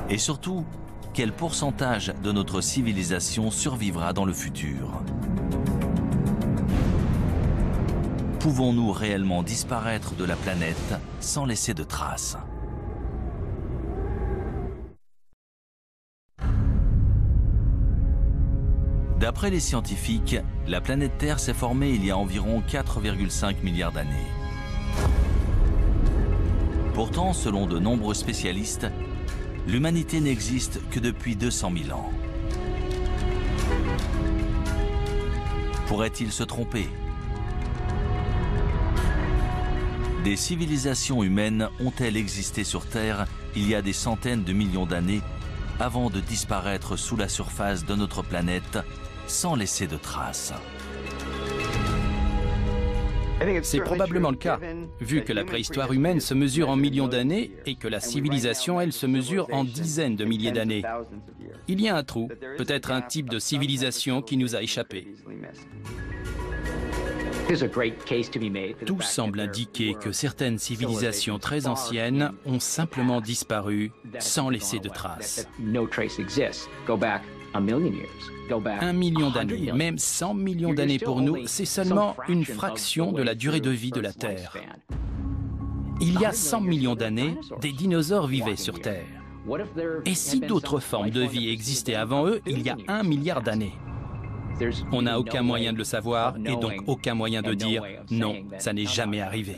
Et surtout, quel pourcentage de notre civilisation survivra dans le futur? Pouvons-nous réellement disparaître de la planète sans laisser de traces? D'après les scientifiques, la planète Terre s'est formée il y a environ 4,5 milliards d'années. Pourtant, selon de nombreux spécialistes, l'humanité n'existe que depuis 200 000 ans. Pourrait-il se tromper? Des civilisations humaines ont-elles existé sur Terre il y a des centaines de millions d'années avant de disparaître sous la surface de notre planète sans laisser de traces? C'est probablement le cas, vu que la préhistoire humaine se mesure en millions d'années et que la civilisation, elle, se mesure en dizaines de milliers d'années. Il y a un trou, peut-être un type de civilisation qui nous a échappé. Tout semble indiquer que certaines civilisations très anciennes ont simplement disparu sans laisser de traces. 1 million d'années, même 100 millions d'années pour nous, c'est seulement une fraction de la durée de vie de la Terre. Il y a 100 millions d'années, des dinosaures vivaient sur Terre. Et si d'autres formes de vie existaient avant eux, il y a 1 milliard d'années? On n'a aucun moyen de le savoir et donc aucun moyen de dire non, ça n'est jamais arrivé.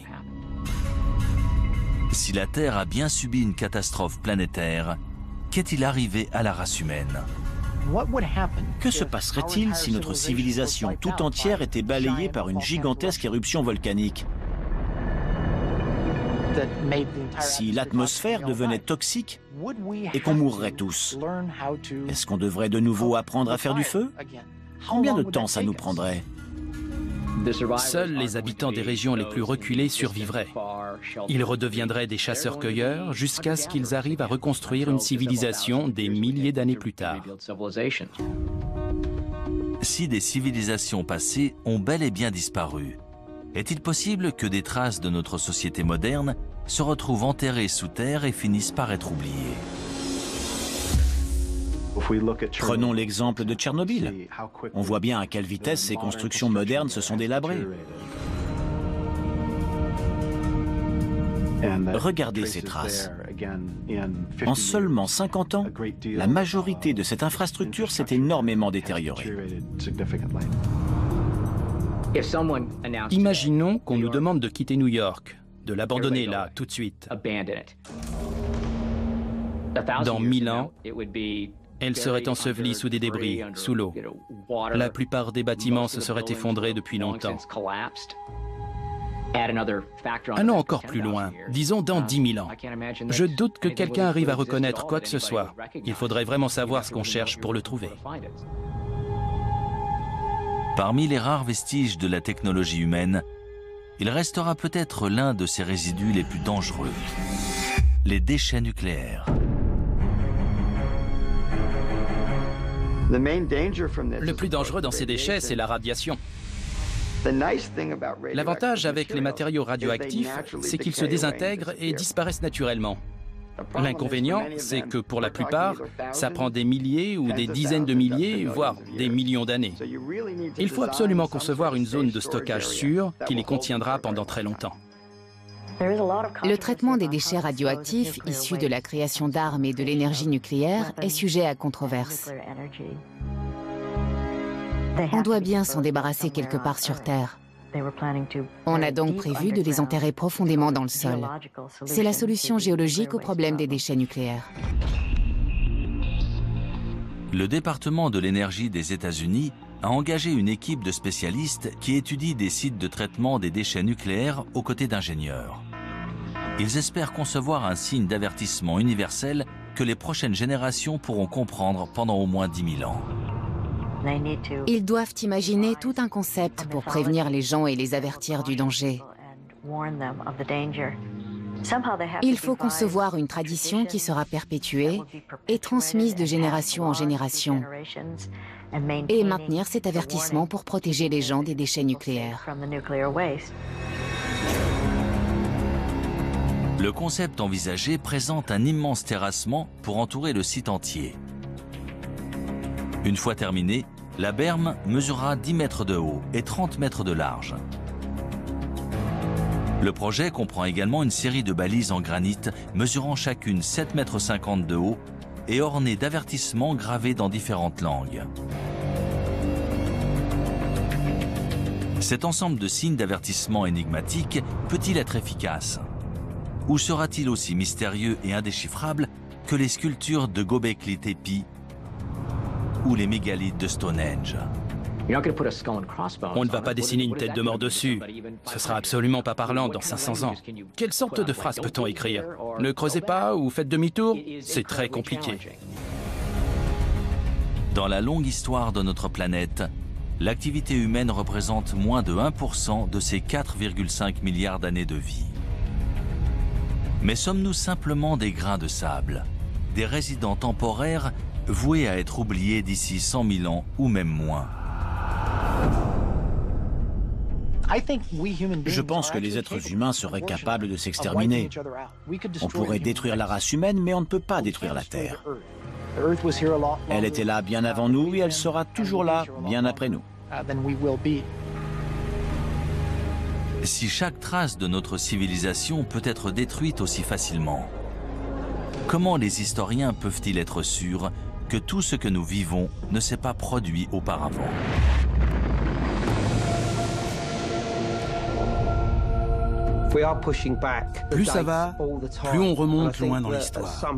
Si la Terre a bien subi une catastrophe planétaire, qu'est-il arrivé à la race humaine? Que se passerait-il si notre civilisation tout entière était balayée par une gigantesque éruption volcanique? Si l'atmosphère devenait toxique et qu'on mourrait tous, est-ce qu'on devrait de nouveau apprendre à faire du feu? Combien de temps ça nous prendrait? Seuls les habitants des régions les plus reculées survivraient. Ils redeviendraient des chasseurs-cueilleurs jusqu'à ce qu'ils arrivent à reconstruire une civilisation des milliers d'années plus tard. Si des civilisations passées ont bel et bien disparu, est-il possible que des traces de notre société moderne se retrouvent enterrées sous terre et finissent par être oubliées? Prenons l'exemple de Tchernobyl. On voit bien à quelle vitesse ces constructions modernes se sont délabrées. Regardez ces traces. En seulement 50 ans, la majorité de cette infrastructure s'est énormément détériorée. Imaginons qu'on nous demande de quitter New York, de l'abandonner là, tout de suite. Dans 1000 ans, elle serait ensevelie sous des débris, sous l'eau. La plupart des bâtiments se seraient effondrés depuis longtemps. Allons encore plus loin, disons dans 10 000 ans. Je doute que quelqu'un arrive à reconnaître quoi que ce soit. Il faudrait vraiment savoir ce qu'on cherche pour le trouver. Parmi les rares vestiges de la technologie humaine, il restera peut-être l'un de ces résidus les plus dangereux, les déchets nucléaires. Le plus dangereux dans ces déchets, c'est la radiation. L'avantage avec les matériaux radioactifs, c'est qu'ils se désintègrent et disparaissent naturellement. L'inconvénient, c'est que pour la plupart, ça prend des milliers ou des dizaines de milliers, voire des millions d'années. Il faut absolument concevoir une zone de stockage sûre qui les contiendra pendant très longtemps. Le traitement des déchets radioactifs issus de la création d'armes et de l'énergie nucléaire est sujet à controverse. On doit bien s'en débarrasser quelque part sur Terre. On a donc prévu de les enterrer profondément dans le sol. C'est la solution géologique au problème des déchets nucléaires. Le département de l'énergie des États-Unis a engagé une équipe de spécialistes qui étudie des sites de traitement des déchets nucléaires aux côtés d'ingénieurs. Ils espèrent concevoir un signe d'avertissement universel que les prochaines générations pourront comprendre pendant au moins 10 000 ans. Ils doivent imaginer tout un concept pour prévenir les gens et les avertir du danger. Il faut concevoir une tradition qui sera perpétuée et transmise de génération en génération, et maintenir cet avertissement pour protéger les gens des déchets nucléaires. Le concept envisagé présente un immense terrassement pour entourer le site entier. Une fois terminée, la berme mesurera 10 mètres de haut et 30 mètres de large. Le projet comprend également une série de balises en granit mesurant chacune 7,50 m de haut et ornées d'avertissements gravés dans différentes langues. Cet ensemble de signes d'avertissement énigmatiques peut-il être efficace? Ou sera-t-il aussi mystérieux et indéchiffrable que les sculptures de Göbekli Tepe ou les mégalithes de Stonehenge? On ne va pas dessiner une tête de mort dessus. Ce sera absolument pas parlant dans 500 ans. Quelle sorte de phrase peut-on écrire? Ne creusez pas ou faites demi-tour? C'est très compliqué. Dans la longue histoire de notre planète, l'activité humaine représente moins de 1% de ces 4,5 milliards d'années de vie. Mais sommes-nous simplement des grains de sable, des résidents temporaires voués à être oubliés d'ici 100 000 ans ou même moins? Je pense que les êtres humains seraient capables de s'exterminer. On pourrait détruire la race humaine, mais on ne peut pas détruire la Terre. Elle était là bien avant nous et elle sera toujours là bien après nous. Si chaque trace de notre civilisation peut être détruite aussi facilement, comment les historiens peuvent-ils être sûrs que tout ce que nous vivons ne s'est pas produit auparavant? Plus ça va, plus on remonte loin dans l'histoire.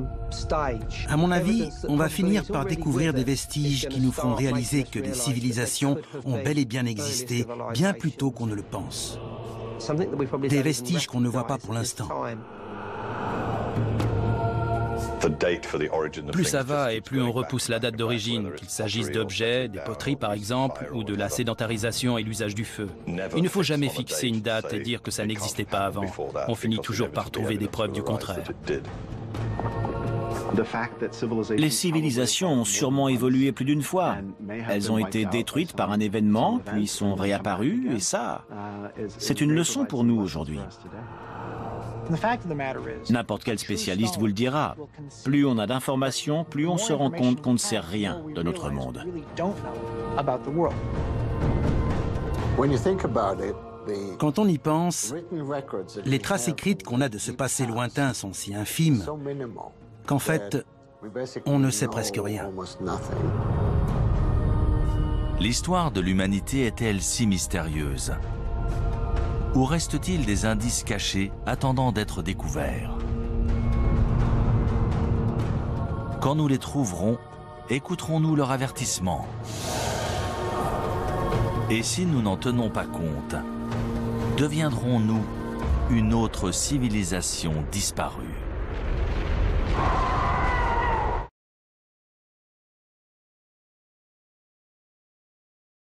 À mon avis, on va finir par découvrir des vestiges qui nous feront réaliser que les civilisations ont bel et bien existé bien plus tôt qu'on ne le pense. Des vestiges qu'on ne voit pas pour l'instant. Plus ça va et plus on repousse la date d'origine, qu'il s'agisse d'objets, des poteries par exemple, ou de la sédentarisation et l'usage du feu. Il ne faut jamais fixer une date et dire que ça n'existait pas avant. On finit toujours par trouver des preuves du contraire. Les civilisations ont sûrement évolué plus d'une fois. Elles ont été détruites par un événement, puis sont réapparues, et ça, c'est une leçon pour nous aujourd'hui. N'importe quel spécialiste vous le dira. Plus on a d'informations, plus on se rend compte qu'on ne sait rien de notre monde. Quand on y pense, les traces écrites qu'on a de ce passé lointain sont si infimes qu'en fait, on ne sait presque rien. L'histoire de l'humanité est-elle si mystérieuse? Ou reste-t-il des indices cachés attendant d'être découverts? Quand nous les trouverons, écouterons-nous leur avertissement? Et si nous n'en tenons pas compte, deviendrons-nous une autre civilisation disparue?